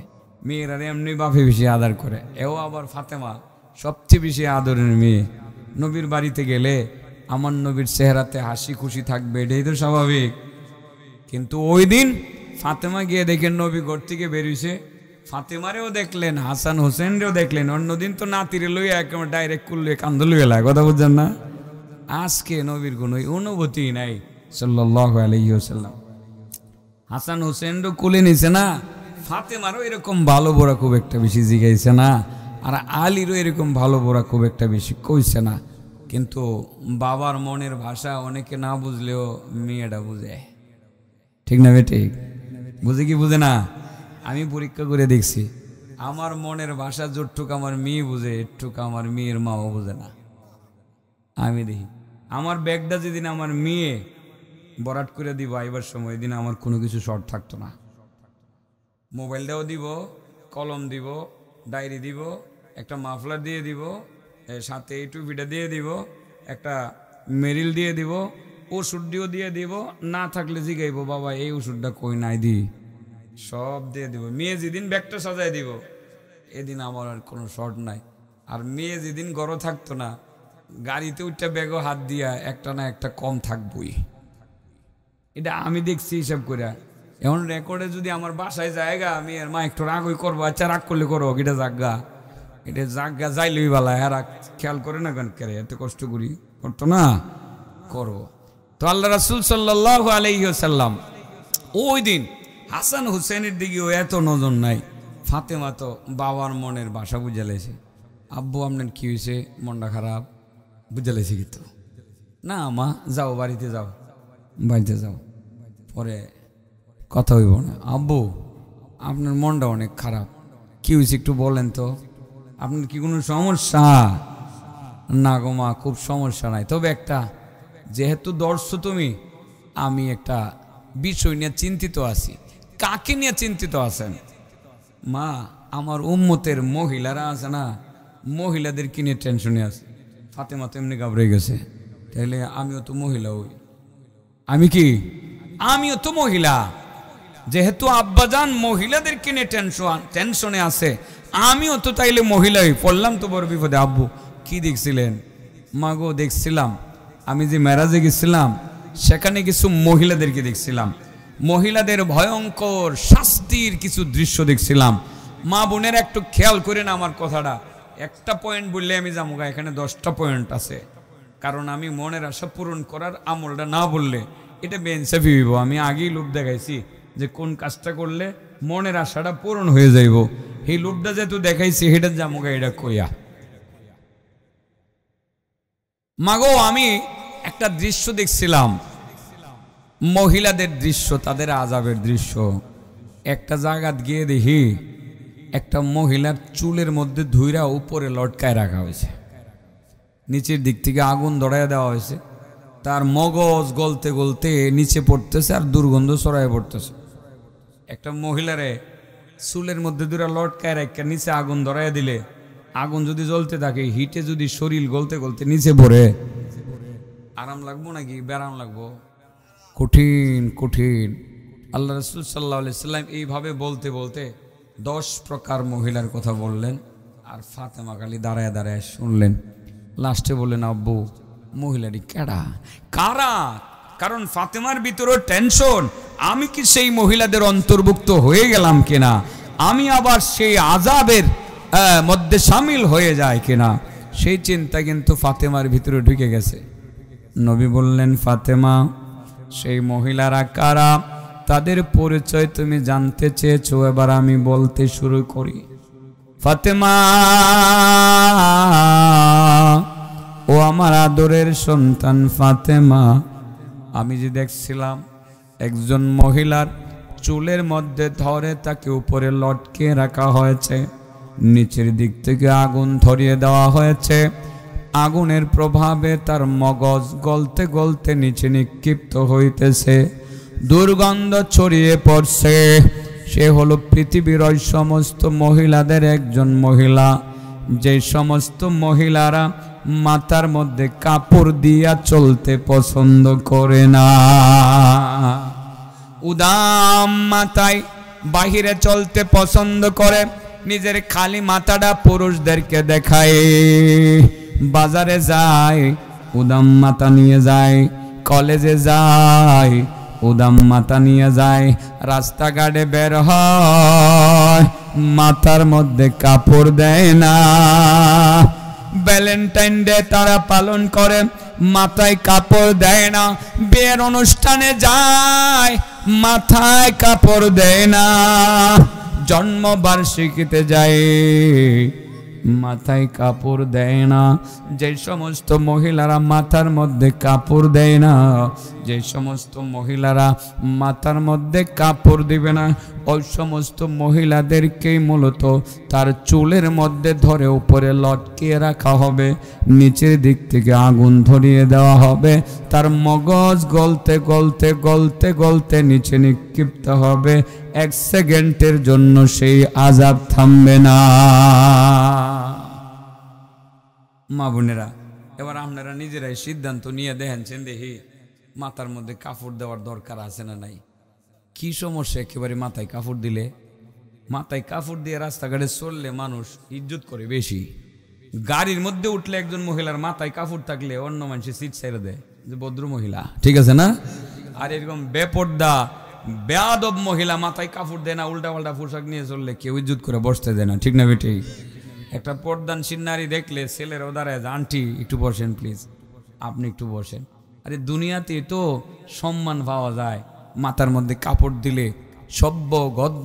মেয়েরা এমনি বাপে বেশি আদর করে, এও আবার ফাতেমা সবচেয়ে বেশি আদরের মেয়ে। নবীর বাড়িতে গেলে আমার নবীর চেহারাতে হাসি খুশি থাকবে, এটাই তো স্বাভাবিক। কিন্তু ওই দিন ফাতেমা গিয়ে দেখেন নবী ঘর থেকে বেরিয়েছে, ফাতেমারেও দেখলেন, হাসান হোসেনরেও দেখলেন। অন্যদিন তো নাতিরে লইয়া একেবারে ডাইরেক্ট করলে কান্দ লইয়া লাগে, কথা বুঝছেন না? আজকে নবীর কোনো অনুভূতি নাই সাল্লাল্লাহু আলাইহি ওয়াসাল্লাম। হাসান হোসেনরও কোলে নিছে না, ফাতেমারও এরকম ভালো বোরা খুব একটা বেশি জিগাইছে না, আর আলীরও এরকম ভালো বোরা খুব একটা বেশি কইছে না। কিন্তু বাবার মনের ভাষা অনেকে না বুঝলেও মেয়েটা বুঝে, ঠিক না বেটি? বুঝে কি বুঝে না? আমি পরীক্ষা করে দেখছি, আমার মনের ভাষা যতটুকু আমার মেয়ে বুঝে এটুকু আমার মেয়ের মাও বুঝে না। আমি দেখি আমার ব্যাগটা যেদিন আমার মেয়ে বরাট করে দিব আইবার সময়, এদিন আমার কোনো কিছু শর্ট থাকতো না। মোবাইলটাও দিব, কলম দিব, ডায়েরি দিব, একটা মাফলার দিয়ে দিব, সাথে এই টুপিটা দিয়ে দিব, একটা মেরিল দিয়ে দিব, ওষুধটিও দিয়ে দিব। না থাকলে জিগাইব, বাবা এই ওষুধটা কই নাই দি, সব দিয়ে দিব। মেয়ে যেদিন ব্যাগটা সাজাই দিব এদিন আমার আর কোনো শর্ট নাই। আর মেয়ে যেদিন গড় থাকতো না, গাড়িতে উঠটা ব্যাগও হাত দিয়া একটা না একটা কম থাকবই। এটা আমি দেখছি হিসাব করে। এখন রেকর্ডে যদি আমার বাসায় জায়গা, আমি আর মা একটু রাগই করবো, আচ্ছা রাগ করলে করো, এটা জাগা, এটা জাগা যাইলেই বেলা, হ্যাঁ খেয়াল করে না কেন, কেরে এত কষ্ট করি, করতো না, করো। তো আল্লাহ রাসূল সাল্লাল্লাহু আলাইহি ওয়াসাল্লাম ওই দিন হাসান হুসেনের দিকেও এত নজর নাই। ফাতেমা তো বাবার মনের ভাষা বুঝে লেছে, আব্বু আপনার কি হয়েছে, মনটা খারাপ, বুঝে লেছে কিন্তু না, মা যাও বাড়িতে যাও, বাড়িতে যাও, পরে কথা হইব না। আব্বু আপনার মনটা অনেক খারাপ, কি হয়েছে একটু বলেন তো, আপনার কি কোনো সমস্যা? না গো মা, খুব সমস্যা নাই, তবে একটা, যেহেতু দর্শো তুমি, আমি একটা বিষয় নিয়ে চিন্তিত আছি। কাকে নিয়ে চিন্তিত আছেন? মা, আমার উম্মতের মহিলারা আছে না, মহিলাদের কিনে টেনশনে আছে। ফাতেমা তো এমনি ঘাবড়ে গেছে, তাহলে আমিও তো মহিলা হই। আমি কি? আমিও তো মহিলা। যেহেতু আব্বাজান মহিলাদের কিনে টেনশনে আছে, আমিও তো তাইলে মহিলা হই। পড়লাম তো বড় বিপদে। আব্বু কি দেখছিলেন? মা গো, দেখছিলাম আমি যে মেরাজে গেছিলাম, সেখানে কিছু মহিলাদেরকে দেখছিলাম, মহিলাদের ভয়ঙ্কর শাস্তির কিছু দৃশ্য দেখছিলাম। মা বোনের একটু খেয়াল করেন আমার কথাটা। একটা পয়েন্ট বললে আমি যাবো, এখানে 10টা পয়েন্ট আছে। কারণ আমি মনের আশা পূরণ করার আমলটা না বললে এটা বেইনসাফি হইব। আমি আগেই লোভ দেখাইছি যে কোন কাজটা করলে মনের আশাটা পূরণ হয়ে যাইব। এই লোভটা যেহেতু দেখাইছি, সেটা যাবো এটা কইয়া। মাগো, আমি একটা দৃশ্য দেখছিলাম, মহিলাদের দৃশ্য, তাদের আযাবের দৃশ্য। একটা জায়গাত গিয়ে দেখি একটা মহিলার চুলের মধ্যে ধুইরা উপরে লটকায় রাখা হয়েছে, নিচের দিক থেকে আগুন ধরাইয়া দেওয়া হয়েছে। তার মগজ গলতে গলতে নিচে পড়তেছে আর দুর্গন্ধ ছড়ায় পড়তেছে। একটা মহিলারে চুলের মধ্যে ধুইরা লটকায় রাখা নিচে আগুন ধরাইয়া দিলে, আগুন যদি জ্বলতে থাকে, হিটে যদি শরীর গলতে গলতে নিচে পড়ে, আরাম লাগবো নাকি ব্যারাম লাগবো? কঠিন কঠিন। আল্লাহ রাসূল সাল্লাল্লাহু আলাইহি সাল্লাম এইভাবে বলতে বলতে 10 প্রকার মহিলার কথা বললেন, আর ফাতেমা খালি দাঁড়ায় দাঁড়ায় শুনলেন। লাস্টে বললেন, আব্বু মহিলাটি কেডা, কারা? কারণ ফাতেমার ভিতরেও টেনশন, আমি কি সেই মহিলাদের অন্তর্ভুক্ত হয়ে গেলাম কিনা, আমি আবার সেই আযাবের মধ্যে শামিল হয়ে যায় কিনা, সেই চিন্তা কিন্তু ফাতেমার ভিতরে ঢুকে গেছে। নবী বললেন, ফাতেমা, সেই মহিলারা কারা, তাদের পরিচয় তুমি জানতে চেয়েছো, এবার আমি বলতে শুরু করি। ফাতেমা, ও আমার আদরের সন্তান ফাতেমা, আমি যে দেখছিলাম একজন মহিলার চুলের মধ্যে ধরে তাকে উপরে লটকে রাখা হয়েছে, নিচের দিক থেকে আগুন ধরিয়ে দেওয়া হয়েছে, আগুনের প্রভাবে তার মগজ গলতে গলতে নিচে নিক্ষিপ্ত হইতেছে, দুর্গন্ধ ছড়িয়ে পড়ছে। সে হলো পৃথিবীর ওই সমস্ত মহিলাদের একজন মহিলা, যে সমস্ত মহিলারা মাথার মধ্যে কাপড় দিয়া চলতে পছন্দ করে না, উদাম মাথায় বাহিরে চলতে পছন্দ করে, নিজের খালি মাথাটা পুরুষদেরকে দেখায়, বাজারে যায় উদাম মাথা নিয়ে যায়, কলেজে যায় উদাম মাথা নিয়ে যায়, রাস্তাঘাটে বের হয় মাথার মধ্যে কাপড় দেয় না, ভ্যালেন্টাইন ডে তারা পালন করে, মাথায় কাপড় দেয় না, বিয়ের অনুষ্ঠানে যায় মাথায় কাপড় দেয় না, জন্মবার্ষিকীতে যায় মাথায় কাপড় দেয় না। যে সমস্ত মহিলারা মাথার মধ্যে কাপড় দেয় না, যে সমস্ত মহিলারা মাথার মধ্যে কাপড় দিবে না, ওই সমস্ত মহিলাদেরকেই মূলত তার চুলের মধ্যে ধরে উপরে লটকিয়ে রাখা হবে, নিচের দিক থেকে আগুন ধরিয়ে দেওয়া হবে, তার মগজ গলতে গলতে গলতে গলতে নিচে নিক্ষিপ্ত হবে, 1 সেকেন্ডের জন্য সেই আযাব থামবে না। মা বোনেরা, এবার আপনারা নিজেরাই সিদ্ধান্ত নিয়ে দেখেন, দেখি মাথার মধ্যে কাপড় দেওয়ার দরকার আছে না নাই। কি সমস্যা একেবারে মাথায় কাপড় দিলে? মাথায় কাপড় দিয়ে রাস্তাঘাটে চললে মানুষ ইজ্জত করে বেশি। গাড়ির মধ্যে উঠলে একজন মহিলার মাথায় কাপড় থাকলে অন্য মানুষের সিট ছেড়ে দেয় যে ভদ্র মহিলা, ঠিক আছে না? আর এরকম বেপর্দা বেয়াদব মহিলা মাথায় কাপড় দেয় না, উল্টা পাল্টা পোশাক নিয়ে চললে কেউ ইজ্জত করে বসতে দেয় না, ঠিক না বেটি? একটা পর্দানশীল নারী দেখলে ছেলেরাও দাঁড়ায়, আন্টি একটু বসেন প্লিজ, আপনি একটু বসেন। আরে দুনিয়াতে তো সম্মান পাওয়া যায় মাথার মধ্যে কাপড় দিলে, সভ্য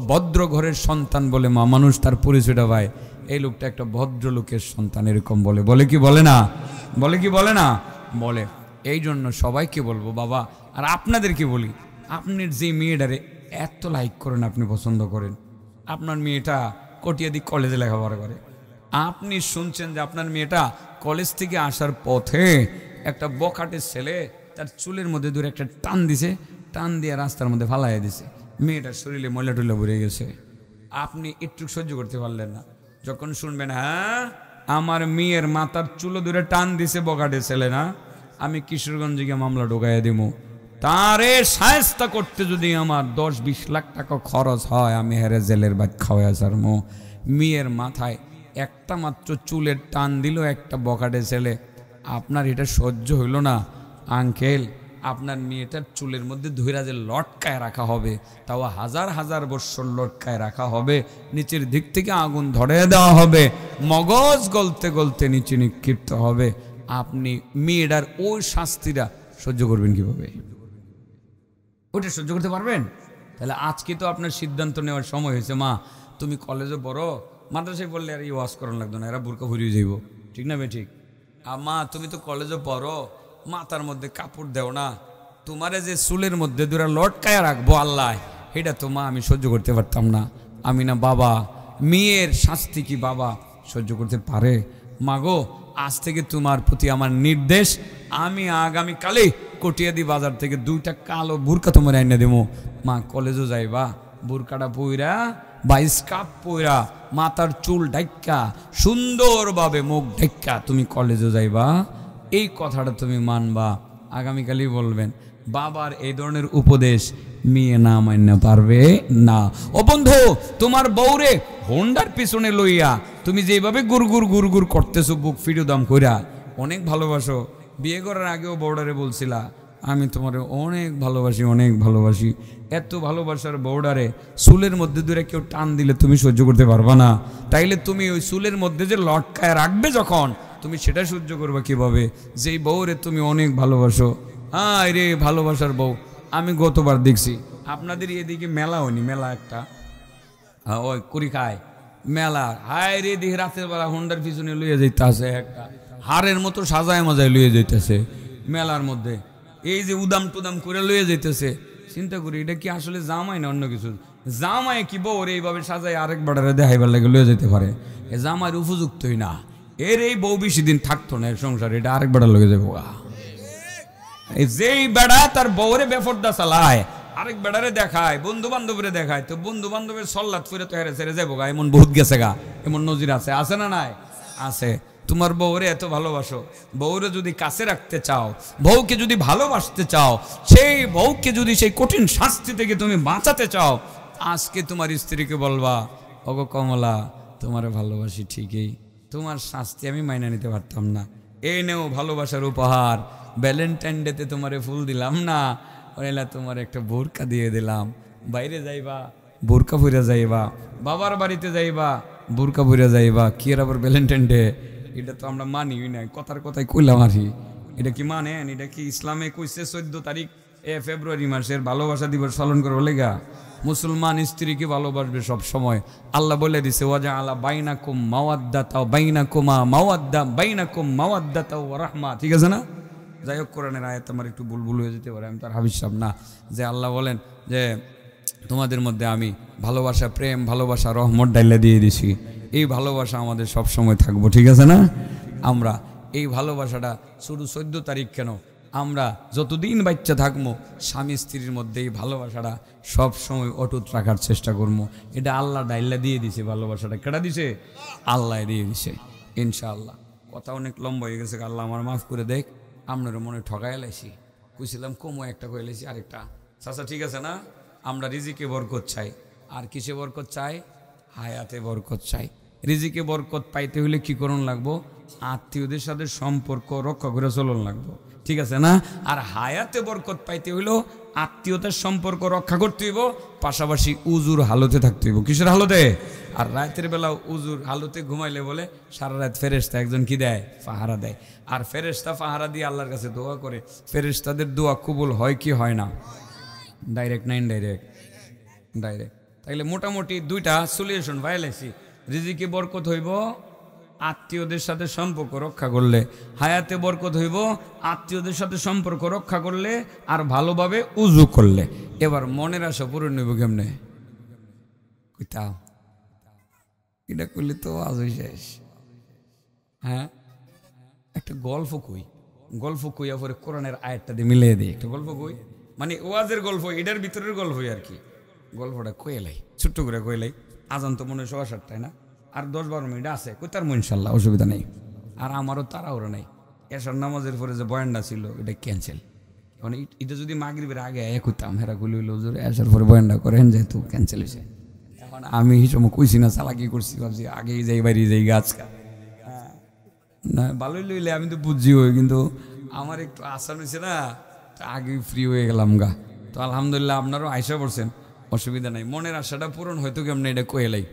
ভদ্র ঘরের সন্তান বলে মা মানুষ তার পরিচয়টা পায়। এই লোকটা একটা ভদ্র লোকের সন্তান, এরকম বলে, বলে কি বলে না? বলে কি বলে না? বলে। এই জন্য সবাইকে বলবো বাবা, আর আপনাদেরকে বলি, আপনার যে মেয়েটারে এত লাইক করেন, আপনি পছন্দ করেন, আপনার মেয়েটা কটিয়াদি কলেজে লেখাপড়া করে, আপনি শুনছেন যে আপনার মেয়েটা কলেজ থেকে আসার পথে একটা বখাটের ছেলে তার চুলের মধ্যে দূরে একটা টান দিছে, টান দিয়ে রাস্তার মধ্যে ফালাইয়া দিছে, মেয়েটার শরীরে ময়লা টুলা ভরে গেছে। আপনি একটু সহ্য করতে পারলেন না। যখন শুনবেন হ্যাঁ আমার মেয়ের মাথার চুলো দূরে টান দিছে বখাটের ছেলে, না আমি কিশোরগঞ্জে গিয়ে মামলা ঢোকাইয়া দিব। তারে শায়েস্তা করতে যদি আমার 10-20 লাখ টাকা খরচ হয়, আমি হেরে জেলের ভাত খাওয়াই ছাড়মু। মেয়ের মাথায় একটা মাত্র চুলের টান দিল একটা বখাটে ছেলে, আপনার এটা সহ্য হইল না আঙ্কেল, আপনার মেয়েটার চুলের মধ্যে ধইরা যে লটকায় রাখা হবে, তাও 1000 বৎসর লটকায় রাখা হবে, নিচের দিক থেকে আগুন ধরে দেওয়া হবে, মগজ গলতে গলতে নিচে নিক্ষিপ্ত হবে, আপনি মেয়েটার ওই শাস্তিটা সহ্য করবেন কিভাবে? ওটা সহ্য করতে পারবেন? তাহলে আজকে তো আপনার সিদ্ধান্ত নেওয়ার সময় হয়েছে। মা তুমি কলেজে পড়ো, মাদ্রাসায় পড়লে আর এই ওয়াজ করানো লাগতো না, এরা বুরকা ফুরিয়ে যাইব, ঠিক না বে ঠিক? আর মা তুমি তো কলেজে পড়ো, মাথার মধ্যে কাপড় দেও না, তোমারে যে চুলের মধ্যে দুরা লটকায় রাখবো আল্লাহ, এটা তো মা আমি সহ্য করতে পারতাম না। আমি না বাবা, মেয়ের শাস্তি কি বাবা সহ্য করতে পারে? মাগো আজ থেকে তোমার প্রতি আমার নির্দেশ, আমি আগামীকালে কটিয়াদি বাজার থেকে 2টা কালো বুরকা তোমার এনে দেবো। মা কলেজও যাইবা, বুরকাটা পইরা বা স্কার্ফ পইরা মাথার চুল ঢাক্কা সুন্দরভাবে মুখ ঢাক্কা তুমি কলেজে যাইবা, এই কথাটা তুমি মানবা। আগামীকালই বলবেন বাবার এই ধরনের উপদেশ মেয়ে না মান্য পারবে না। ও বন্ধু, তোমার বউরে হোন্ডার পিছনে লইয়া তুমি যেভাবে গুরগুর গুরগুর করতেছো বুক ফিরো দাম কইরা, অনেক ভালোবাসো। বিয়ে করার আগেও বউডারে বলছিলা আমি তোমার অনেক ভালোবাসি, অনেক ভালোবাসি। এত ভালোবাসার বউডারে চুলের মধ্যে দূরে কেউ টান দিলে তুমি সহ্য করতে পারবা না, তাইলে তুমি ওই চুলের মধ্যে যে লটকায় রাখবে যখন, তুমি সেটা সহ্য করবা কিভাবে? যেই বউরে তুমি অনেক ভালোবাসো, হ্যাঁ রে ভালোবাসার বউ। আমি গতবার দেখছি আপনাদের এদিকে মেলা হয়নি, মেলা একটা ওই কুড়ি খায় মেলা, হায় রে দেখি রাতের বেলা হোন্ডার পিছনে লইয়া যাইতেছে, একটা হাড়ের মতো সাজায় মাজায় লইয়া যাইতেছে মেলার মধ্যে, এই যে উদাম টুদাম করে লইয়া যাইতেছে। চিন্তা করি এটা কি আসলে জামাই না অন্য কিছু? জামাই কি বউ এইভাবে সাজায় আরেক বাড়ারে দেখাইবার লাগে লইয়া যেতে পারে? এ জামাইয়ের উপযুক্তই না, এর এই বউ বেশি দিন থাকতো না সংসার, এটা আরেক বেড়া লগে যাবো। যেই বেড়া তার বউরে বেফরদা চালায়, আরেক বেড়ারে দেখায়, বন্ধু বান্ধবরে দেখায়, তো বন্ধু বান্ধবের সল্লাত ফিরে তো হেরে ছেড়ে যাবো গা, এমন বহুত গেছে গা, এমন নজির আছে, আছে না নাই? আছে। তোমার বউরে এত ভালোবাসো, বউরে যদি কাছে রাখতে চাও, বউকে যদি ভালোবাসতে চাও, সেই বউকে যদি সেই কঠিন শাস্তি থেকে তুমি বাঁচাতে চাও, আজকে তোমার স্ত্রীকে বলবা ওগো কমলা তোমারে ভালোবাসি ঠিকই, তোমার শাস্তি আমি মাইনা নিতে পারতাম না, এই নেও ভালোবাসার উপহার, ভ্যালেন্টাইন ডেতে তোমারে ফুল দিলাম না, ওইলা তোমার একটা বোরকা দিয়ে দিলাম, বাইরে যাইবা বোরকা পরে যাইবা, বাবার বাড়িতে যাইবা বোরকা পরে যাইবা, কি আর আবার ভ্যালেন্টাইন ডে? এটা তো আমরা মানি না, কথার কথাই কইলাম আর কি। এটা কি মানেন? এটা কি ইসলামে কইছে 14 তারিখ ফেব্রুয়ারি মাসের ভালোবাসা দিবস পালন করবো লেগা? মুসলমান স্ত্রীকে ভালোবাসবে সব সময়। আল্লাহ বলে দিছে ওয়াজা আলা বাইনাকুম মাওয়াদ্দাতা বাইনাকুমা মাওয়াদ্দা বাইনাকুম মাওয়াদ্দাতা ওয়া রাহমা, ঠিক আছে না? যাই হোক কোরআনের আয়াত আমার একটু ভুল হয়ে যেতে পারে, আমি তার হাফিজ সাহেব না। যে আল্লাহ বলেন যে তোমাদের মধ্যে আমি ভালোবাসা, প্রেম, ভালোবাসা, রহমত ডাইলা দিয়ে দিছি, এই ভালোবাসা আমাদের সব সময় থাকবো, ঠিক আছে না? আমরা এই ভালোবাসাটা শুধু 14 তারিখ কেন, আমরা যতদিন বাচ্চা থাকবো স্বামী স্ত্রীর মধ্যে এই ভালোবাসাটা সব সময় অটুট রাখার চেষ্টা করবো। এটা আল্লাহ ডাইলা দিয়ে দিছে, ভালোবাসাটা কেটা দিছে? আল্লাহ দিয়ে দিছে ইনশাআল্লাহ। কথা অনেক লম্বা হয়ে গেছে, আল্লাহ আমার মাফ করে দেখ। আপনারও মনে ঠকাই লাইছি, কইছিলাম কমো একটা কয়ে লাইছি আরেকটা। চাচা ঠিক আছে না? আমরা রিজিকে বরকত চাই, আর কিসে বরকত চাই? হায়াতে বরকত চাই। রিজিকে বরকত পাইতে হইলে কি করণ লাগবো? আত্মীয়দের সাথে সম্পর্ক রক্ষা করে চলন লাগবো, ঠিক আছে না? আর হায়াতে বরকত পাইতে হইলেও আত্মীয়তার সম্পর্ক রক্ষা করতে হইব, পাশাপাশি উজুর হালতে থাকতে হইব। কিসের হালতে? আর রাতের বেলা উজুর হালতে ঘুমাইলে বলে সারা রাত ফেরেশতা একজন কি দেয়? পাহারা দেয়। আর ফেরেশতা পাহারা দিয়ে আল্লাহর কাছে দোয়া করে, ফেরেশতাদের দোয়া কবুল হয় কি হয় না? ডাইরেক্ট না ইনডাইরেক্ট? ডাইরেক্ট। তাইলে মোটামুটি 2টা সলিউশন পাইলাইছি। রিজিকে বরকত হইব আত্মীয়দের সাথে সম্পর্ক রক্ষা করলে, হায়াতে বরকত হইব আত্মীয়দের সাথে সম্পর্ক রক্ষা করলে আর ভালোভাবে উজু করলে। এবার মনের আশা পূরণ হইব কেমনে? কইতাম এটা করলে তো আজই শেষ, হ্যাঁ, একটা গল্প কই, গল্প কইয়া পরে কোরআনের আয়াতটা দিয়ে মিলিয়ে দিই। একটা গল্প কই, মানে ওয়াজের গল্প, এটার ভিতরের গল্পই আর কি। গল্পটা কইলাই, ছোট্ট করে কইলাই। আজান তো মনে হয় 7:15 না, আর 10-12 মিনিট আছে, কই তার ইনশাল্লাহ অসুবিধা নেই। আর আমারও তাড়াহুড়ো নেই। এশার নামাজের পরে যে বয়ানটা ছিল এটা ক্যান্সেল, মানে এটা যদি মাগরিবের আগে করতাম হেরা গুলি হইলো এসার পরে বয়ানটা করেন, যেহেতু ক্যান্সেল হয়েছে। এখন আমি হিসেবে কইছি না, চালাকি করছি, ভাবছি আগেই যাই বাইরে যাই গাছ না, ভালোই লইলে আমি তো বুঝছি হই, কিন্তু আমার একটু আশা হয়েছে না, আগেই ফ্রি হয়ে গেলাম গা। তো আলহামদুলিল্লাহ আপনারও আশা করছেন, অসুবিধা নাই। মনের আশাটা পূরণ হয়তো কেমন এটা কয়েলাই।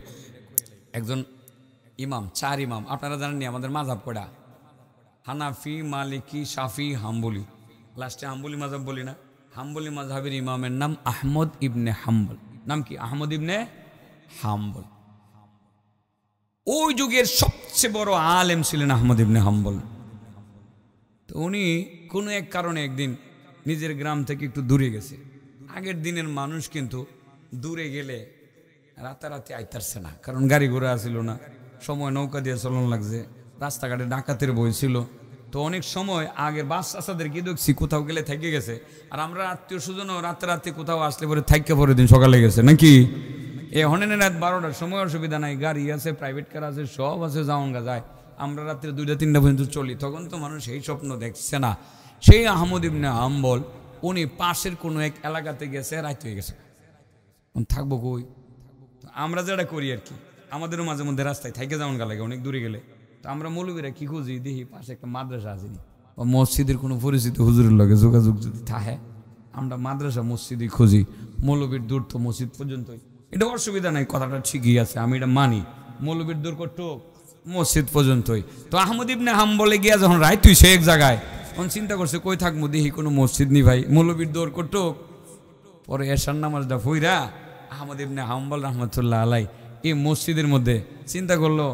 একজন ইমাম, 4 ইমাম, আপনারা জানেননি আমাদের মাযহাব কয়টা? হানাফি, মালিকি, শাফি, হাম্বলি। লাস্টে হাম্বলি মাযহাব বলি না, হাম্বলি মাযহাবের ইমামের নাম আহমদ ইবনে হাম্বল। নাম কি? আহমদ ইবনে হাম্বল। ওই যুগের সবচেয়ে বড় আলেম ছিলেন আহমদ ইবনে হাম্বল। তো উনি কোনো এক কারণে একদিন নিজের গ্রাম থেকে একটু দূরে গেছে। আগের দিনের মানুষ কিন্তু দূরে গেলে রাতারাতি আইতারছে না, কারণ গাড়ি ঘোড়া ছিল না, সময় নৌকা দিয়ে চলন লাগছে, রাস্তাঘাটে ডাকাতের বই ছিল। তো অনেক সময় আগের বাস চাষাদেরকে দেখছি কোথাও গেলে থেকে গেছে, আর আমরা আত্মীয় স্বজনও রাতারাতি কোথাও আসলে পরে থাইকে পরের দিন সকালে গেছে নাকি। এ হনেন রাত 12টার সময় অসুবিধা নাই, গাড়ি আছে, প্রাইভেট কার আছে, সব আছে, যাওয়াঙ্গা যায়। আমরা রাত্রে 2টা-3টা পর্যন্ত চলি, তখন তো মানুষ এই স্বপ্ন দেখছে না। সেই আহমদ ইবনে হাম্বল উনি পাশের কোনো এক এলাকাতে গেছে, রাত হয়ে গেছে, থাকবো কই। আমরা যেটা করি আর কি, আমাদেরও মাঝে মধ্যে রাস্তায় থাইকে যাওয়ান গা লাগে অনেক দূরে গেলে। তো আমরা মৌলবীরা কি খুঁজি, দেখি পাশে একটা মাদ্রাসা আসেনি বা মসজিদের কোনো পরিচিত হুজুরের লগে যোগাযোগ যদি থাকে, আমরা মাদ্রাসা মসজিদই খুঁজি। মৌলবীর দূর তো মসজিদ পর্যন্তই, এটা অসুবিধা নাই, কথাটা ঠিকই আছে, আমি এটা মানি। মৌলবীর দূর করতো মসজিদ পর্যন্তই। তো আহমদ ইবনে হাম্বলে গিয়া যখন রাইত হইছে এক জায়গায়, তখন চিন্তা করছে কই থাকবো, দেখি কোনো মসজিদ নি ভাই, মৌলবীর দৌড় করতো। পরে এশার নামাজটা ফইরা আহমদ ইবনে হাম্বল রহমতুল্লাহ আলাই এই মসজিদের মধ্যে চিন্তা করলো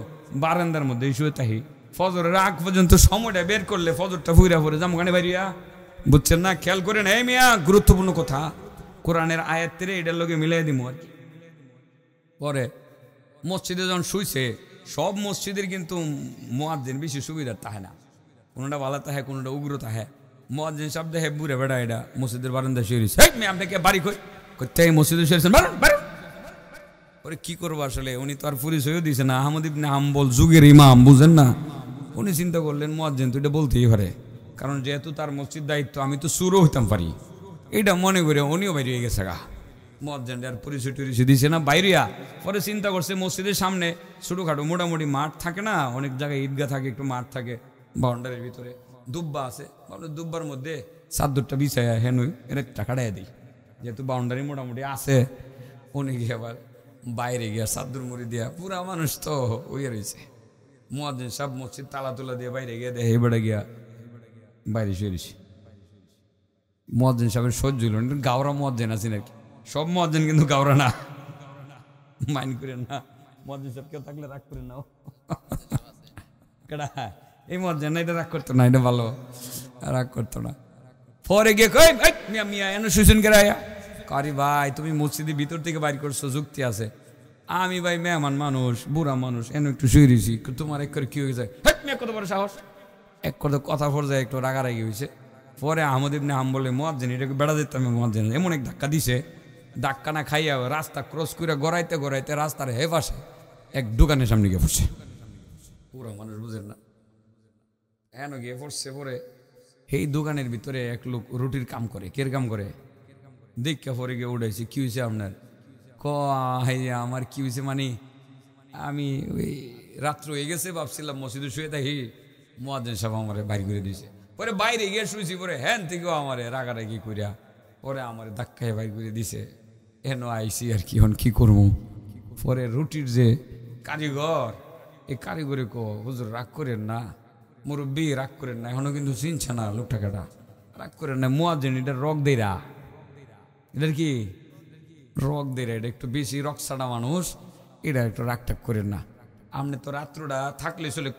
বারান্দার মধ্যে শুয়ে থাকি, ফজরের আগ পর্যন্ত সময়টা বের করলে ফজরটা ফুইরা পরে জামখানে বাইরিয়া, বুঝছেন না? খেয়াল করেন, এই মিয়া গুরুত্বপূর্ণ কথা, কোরআনের আয়াতের এটার লগে মিলাই দিব আর কি। পরে মসজিদে যখন শুইছে, সব মসজিদের কিন্তু মুয়াজ্জিন বেশি সুবিধার তাহে না, কোনোটা ভালো তাহে, কোনোটা উগ্র তাহে। মুয়াজ্জিন সব দেখে বুড়ে বেড়া এটা মসজিদের বারান্দা শুয়ে রয়েছে, আপনাকে বাড়ি কই করতে মসজিদে শুয়েছেন, ওরে কি করবো আসলে, উনি তো আর পরিচয়ও দিছে না, আহমদ ইবনে হাম্বল যুগের ইমাম, বুঝেন না। উনি চিন্তা করলেন মুয়াজ্জিন তো এটা বলতেই পারে, কারণ যেহেতু তার মসজিদ দায়িত্ব, আমি তো সুরও হইতাম পারি, এটা মনে করে উনিও বাইরে হয়ে গেছে গা। মুয়াজ্জিন আর পরিচয় টরিচয় দিছে না, বাইরিয়া। পরে চিন্তা করছে মসজিদের সামনে ছোটোখাটো মোটামুটি মাঠ থাকে না, অনেক জায়গায় ঈদগাহ থাকে, একটু মাঠ থাকে, বাউন্ডারির ভিতরে দুব্বা আছে, দুব্বার মধ্যে চাদরটা বিছাইয়া হেনুই এর টাকা দেয় দিই, যেহেতু বাউন্ডারি মোটামুটি আছে। উনি গিয়ে আবার বাইরে গিয়া চাদর মুড়ি দিয়া, পুরা মানুষ তো ওইয়ে রয়েছে। মুয়াজ্জিন সব মসজিদ তালা তুলা দিয়ে বাইরে গিয়ে দেখে এবারে গিয়া বাইরে শুয়ে রয়েছে। মুয়াজ্জিন সাহেবের সহ্য হইল না, গাওরা মুয়াজ্জিন আছেন আর কি, সব মুয়াজ্জিন কিন্তু গাওরা না, মাইন্ড করেন না, মুয়াজ্জিন সাহেব কেউ থাকলে রাগ করেন না, কেডা এই মুয়াজ্জিন না, এটা রাগ করতো না, এটা ভালো, রাগ করতো না। পরে গিয়ে কই মিয়া মিয়া এনে শুয়েছেন কে রায়া, কারি ভাই তুমি মসজিদের ভিতর থেকে বাইর করছো, যুক্তি আছে। আমি ভাই মেহমান মানুষ, বুড়া মানুষ, এনে একটু শুয়ে রয়েছি, তোমার এক করে কি হয়ে যায়, কত বড় সাহস, এক করে কথা পর্যায়ে একটু রাগারাগি হয়েছে। পরে আহমদ ইবনে হাম্বলে মুয়াজ্জিন এটাকে বেড়া দিতাম, মুয়াজ্জিন এমন এক ধাক্কা দিছে, ধাক্কা না খাইয়া রাস্তা ক্রস করে গড়াইতে গড়াইতে রাস্তার হে পাশে এক দোকানের সামনে গিয়ে পড়ছে। পুরো মানুষ বুঝেন না, এন গিয়ে পড়ছে। পরে এই দোকানের ভিতরে এক লোক রুটির কাম করে, কের কাম করে, দেখা পরে গিয়ে উঠাইছে, কি হয়েছে আপনার? আমার কি হয়েছে মানে, আমি ওই রাত্র হয়ে গেছে, ভাবছিলাম মসজিদে শুয়ে থাকি, মুয়াজ্জিন সাহেব আমারে বাইরে করে দিয়েছে। পরে বাইরে গিয়ে শুয়েছি, পরে হ্যান থেকেও আমারে রাগারাগি করিয়া পরে আমার ধাক্কায় বাইর করে দিছে, এন আইসি আর কি, কি করবো। পরে রুটির যে কারিগর, এই কারিগরে হুজুর রাগ করেন না, মুরব্বী রাগ করেন না, এখনো কিন্তু চিনছে না লোকটা কাটা, রাগ করেন না, মুয়াজ্জিন এটা রক দেরা, এটার কি রক দেরা, এটা একটু বেশি রক ছাড়া মানুষ, এটা একটু রাগ টাগ করেন না। আপনি তো রাত্রটা থাকলে চলে,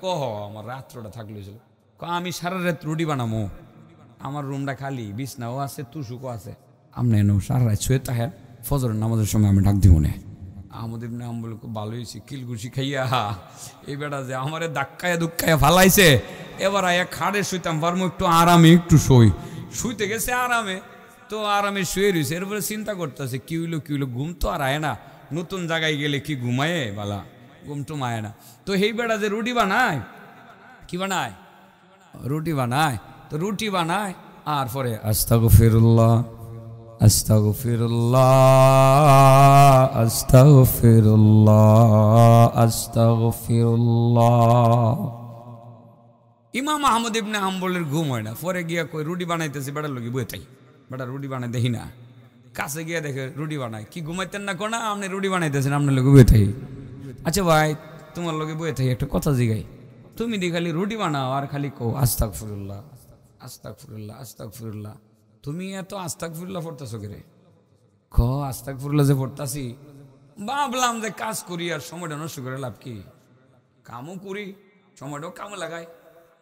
আমার রাত্রটা থাকলে চলে, আমি সারা রাত রুটি বানাবো, আমার রুমটা খালি, বিছনাও আছে, তুষুকও আছে, আপনি এনে সারা রাত শুয়ে থাকেন, ফজরের নামাজের সময় আমি ডাক দিব না, আহমদ ইবনে হাম্বল খুব ভালো হয়েছে, কিলঘুষি খাইয়া এই বেটা যে আমারে ধাক্কায় দুক্কায় ফালাইছে, এবার আয়া খাড়ে শুইতাম পারবো, একটু আরামে একটু শুইতে গেছে আরামে, তো আরামে শুয়ে রয়েছে। এরপরে চিন্তা করতেছে কি হইলো, ঘুম তো আর আয় না, নতুন জায়গায় গেলে কি ঘুমায়ে বালা, ঘুম টুম আয় না। তো এই বেটা যে রুটি বানায়, কি বানায়, রুটি বানায়, তো রুটি বানায় আর পরে আস্তাগফিরুল্লাহ আস্তাগফিরুল্লাহ আস্তাগফিরুল্লাহ আস্তাগফিরুল্লাহ। ইমাম আহমদ ইবনে হাম্বলের ঘুম হয় না, পরে গিয়া কই রুটি বানাইতেছে, বেটার লোকে বয়ে থাকি, বেটা রুটি বানাই দেখি না, কাছে গিয়া দেখে রুটি বানায়, কি ঘুমাইতেন না কোনা, আপনি রুটি বানাইতেছেন, আপনার লোকে বয়ে থাকি। আচ্ছা ভাই তোমার লোকে বয়ে থাকি একটা কথা জিগাই, তুমি দি খালি রুটি বানাও আর খালি কো আস্তাগফিরুল্লাহ আস্তাগফিরুল্লাহ আস্তাগফিরুল্লাহ, তুমি এত আস্তাগফিরুল্লাহ পড়তেছো কে রে? ক আস্তাগফিরুল্লাহ যে পড়তাছি, ভাবলাম যে কাজ করি আর সময়টা নষ্ট করে লাভ কি, কামও করি সময়টাও কামে লাগাই,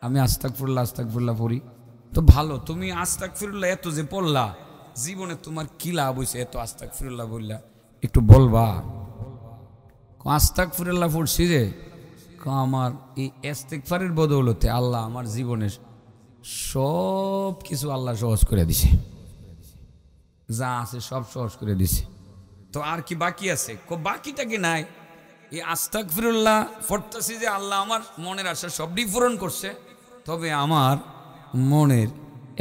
আমি আস্তাগফিরুল্লাহ পড়ি। তো ভালো, তুমি আস্তাগফিরুল্লাহ এত যে পড়লা, জীবনে তোমার কি লাভ হয়েছে এত আস্তাগফিরুল্লাহ বললা, একটু বলবা। আস্তাগফিরুল্লাহ পড়ছি যে আমার এই ইস্তিগফারের বদৌলতে আল্লাহ আমার জীবনের সব কিছু আল্লাহ সহজ করে দিছে, যা আছে সব সহজ করে দিছে। তো আর কি বাকি আছে? বাকিটা কি নাই, এই আস্তাগফিরুল্লাহ পড়তেছি যে আল্লাহ আমার মনের আশা সবই পূরণ করছে, তবে আমার মনের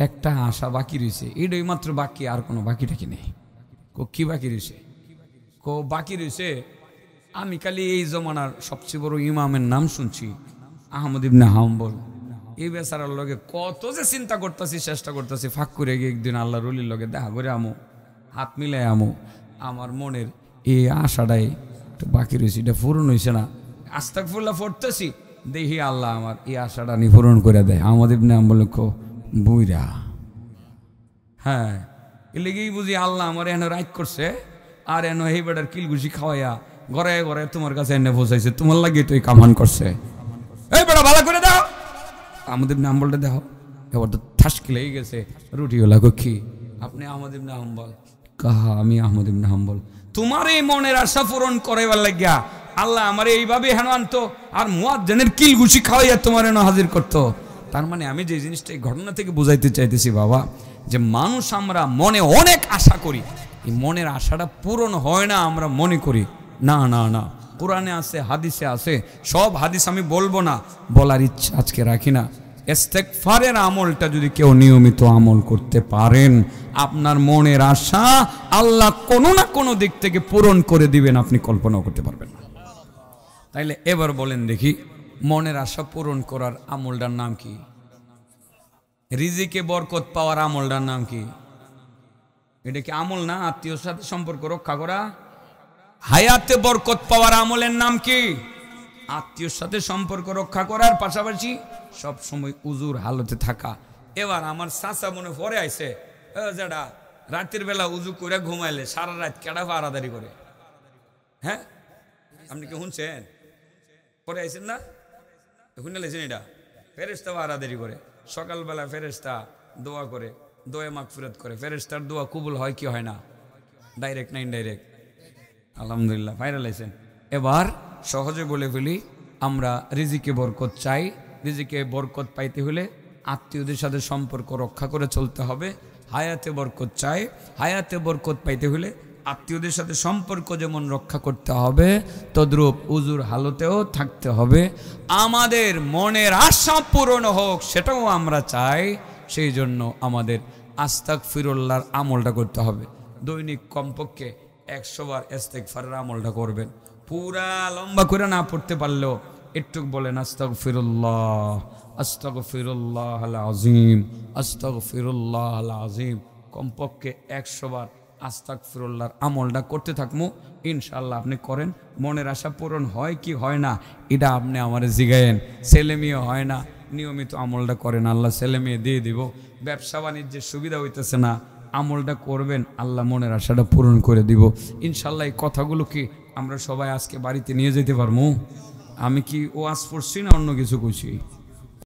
একটা আশা বাকি রয়েছে, এটাই মাত্র বাকি, আর কোনো বাকিটা কি নেই। কি বাকি রয়েছে? বাকি রয়েছে আমি খালি এই জমানার সবচেয়ে বড় ইমামের নাম শুনছি, আহমদ ইবনে হাম্বল। এই বেচারার লগে কত যে চিন্তা করতেছি, চেষ্টা করতেছি, ফাঁক করে গিয়ে একদিন আল্লাহ রলির লগে দেখা করে আমো, হাত মিলাই আমো। আমার মনের এই আশাটাই একটু বাকি রয়েছে, এটা পূরণ হয়েছে না। আস্তাগফিরুল্লাহ পড়তেছি, দেখি আল্লাহ আমার এই আশাটা নি পূরণ করে দেয়। আহমদ ইবনে হাম্বল বুইরা, হ্যাঁ এ লেগেই বুঝি আল্লাহ আমার এনে রাইট করছে, আর এনে এই বেটার কিলঘুষি খাওয়াইয়া ঘরে ঘরে তোমার কাছে এনে বসাইছে, তোমার লাগে তো এই কামান করছে। এই বেটা ভালো করে দাও, আমাদের নাম বলতে দেখো, এবার তো ঠাসকি লেগে গেছে। রুটিওয়ালা কি আপনি আহমদ ইবনে হাম্বল? কাহা আমি আহমদ ইবনে হাম্বল। তোমার এই মনের আশা পূরণ করাইবার লাগিয়া আল্লাহ আমার এইভাবে হেন আনতো, আর মুয়াজ্জিনের কিলঘুষি খাওয়াইয়া তোমার এনে হাজির করতো। তার মানে আমি যে জিনিসটা এই ঘটনা থেকে বুঝাইতে চাইতেছি বাবা, যে মানুষ আমরা মনে অনেক আশা করি, এই মনের আশাটা পূরণ হয় না, আমরা মনে করি না না না। কোরআনে আছে, হাদিসে আছে, সব হাদিস আমি বলবো না, বলার ইচ্ছা আজকে রাখি না। ইস্তেগফারের আমলটা যদি কেউ নিয়মিত আমল করতে পারেন, আপনার মনের আশা আল্লাহ কোনো না কোনো দিক থেকে পূরণ করে দিবেন, আপনি কল্পনাও করতে পারবেন না। তাইলে এবার বলেন দেখি, মনের আশা পূরণ করার আমলটার নাম কি? রিজিকে বরকত পাওয়ার আমলটার নাম কি? এটা কি আমল না? আত্মীয়র সাথে সম্পর্ক রক্ষা করা। হায়াতে বরকত পাওয়ার আমলের নাম কি? আত্মীয়র সাথে সম্পর্ক রক্ষা করার পাশাপাশি সব সময় উজুর হালতে থাকা। এবার আমার চাচা মনে পরে আইছে, যেটা রাতের বেলা উজু করে ঘুমাইলে সারা রাত কেডা পাহারাদারি করে? হ্যাঁ আপনি কি শুনছেন? পরে আইছেন না? শুনে লেছেন এটা? ফেরেশতা পাহারাদারি করে, সকালবেলা ফেরেশতা দোয়া করে, দোয়া মাগফিরাত করে। ফেরেশতার দোয়া কবুল হয় কি হয় না? ডাইরেক্ট না ইনডাইরেক্ট? আলহামদুলিল্লাহ ভাইরাল আইছেন। এবার সহজে বলে ফেলি, আমরা রিজিকে বরকত চাই। রিজিকে বরকত পাইতে হলে আত্মীয়দের সাথে সম্পর্ক রক্ষা করে চলতে হবে। হায়াতে বরকত চাই, হায়াতে বরকত পাইতে হলে আত্মীয়দের সাথে সম্পর্ক যেমন রক্ষা করতে হবে, তদ্রূপ উজুর হালতেও থাকতে হবে। আমাদের মনের আশা পূরণ হোক সেটাও আমরা চাই, সেই জন্য আমাদের আস্তাগফিরুল্লাহর আমলটা করতে হবে। দৈনিক কমপক্ষে 100 বার ইস্তেগফারের আমলটা করবেন। পুরা লম্বা করে না পড়তে পারলেও একটু বলেন আস্তাগফিরুল্লাহ আস্তাগফিরুল্লাহ আযীম আস্তাগফিরুল্লাহ আযীম। কমপক্ষে 100 বার আস্তাগফিরুল্লাহর আমলটা করতে থাকবো। ইনশাআল্লাহ আপনি করেন, মনের আশা পূরণ হয় কি হয় না এটা আপনি আমারে জিগায়েন। ছেলে মেয়ে হয় না, নিয়মিত আমলটা করেন, আল্লাহ ছেলে মেয়ে দিয়ে দিব। ব্যবসা বাণিজ্যের সুবিধা হইতেছে না, আমলটা করবেন, আল্লাহ মনের আশাটা পূরণ করে দিব ইনশাআল্লাহ। এই কথাগুলো কি আমরা সবাই আজকে বাড়িতে নিয়ে যেতে পারবো? আমি কি ওয়াজ পড়ছি না অন্য কিছু কইছি?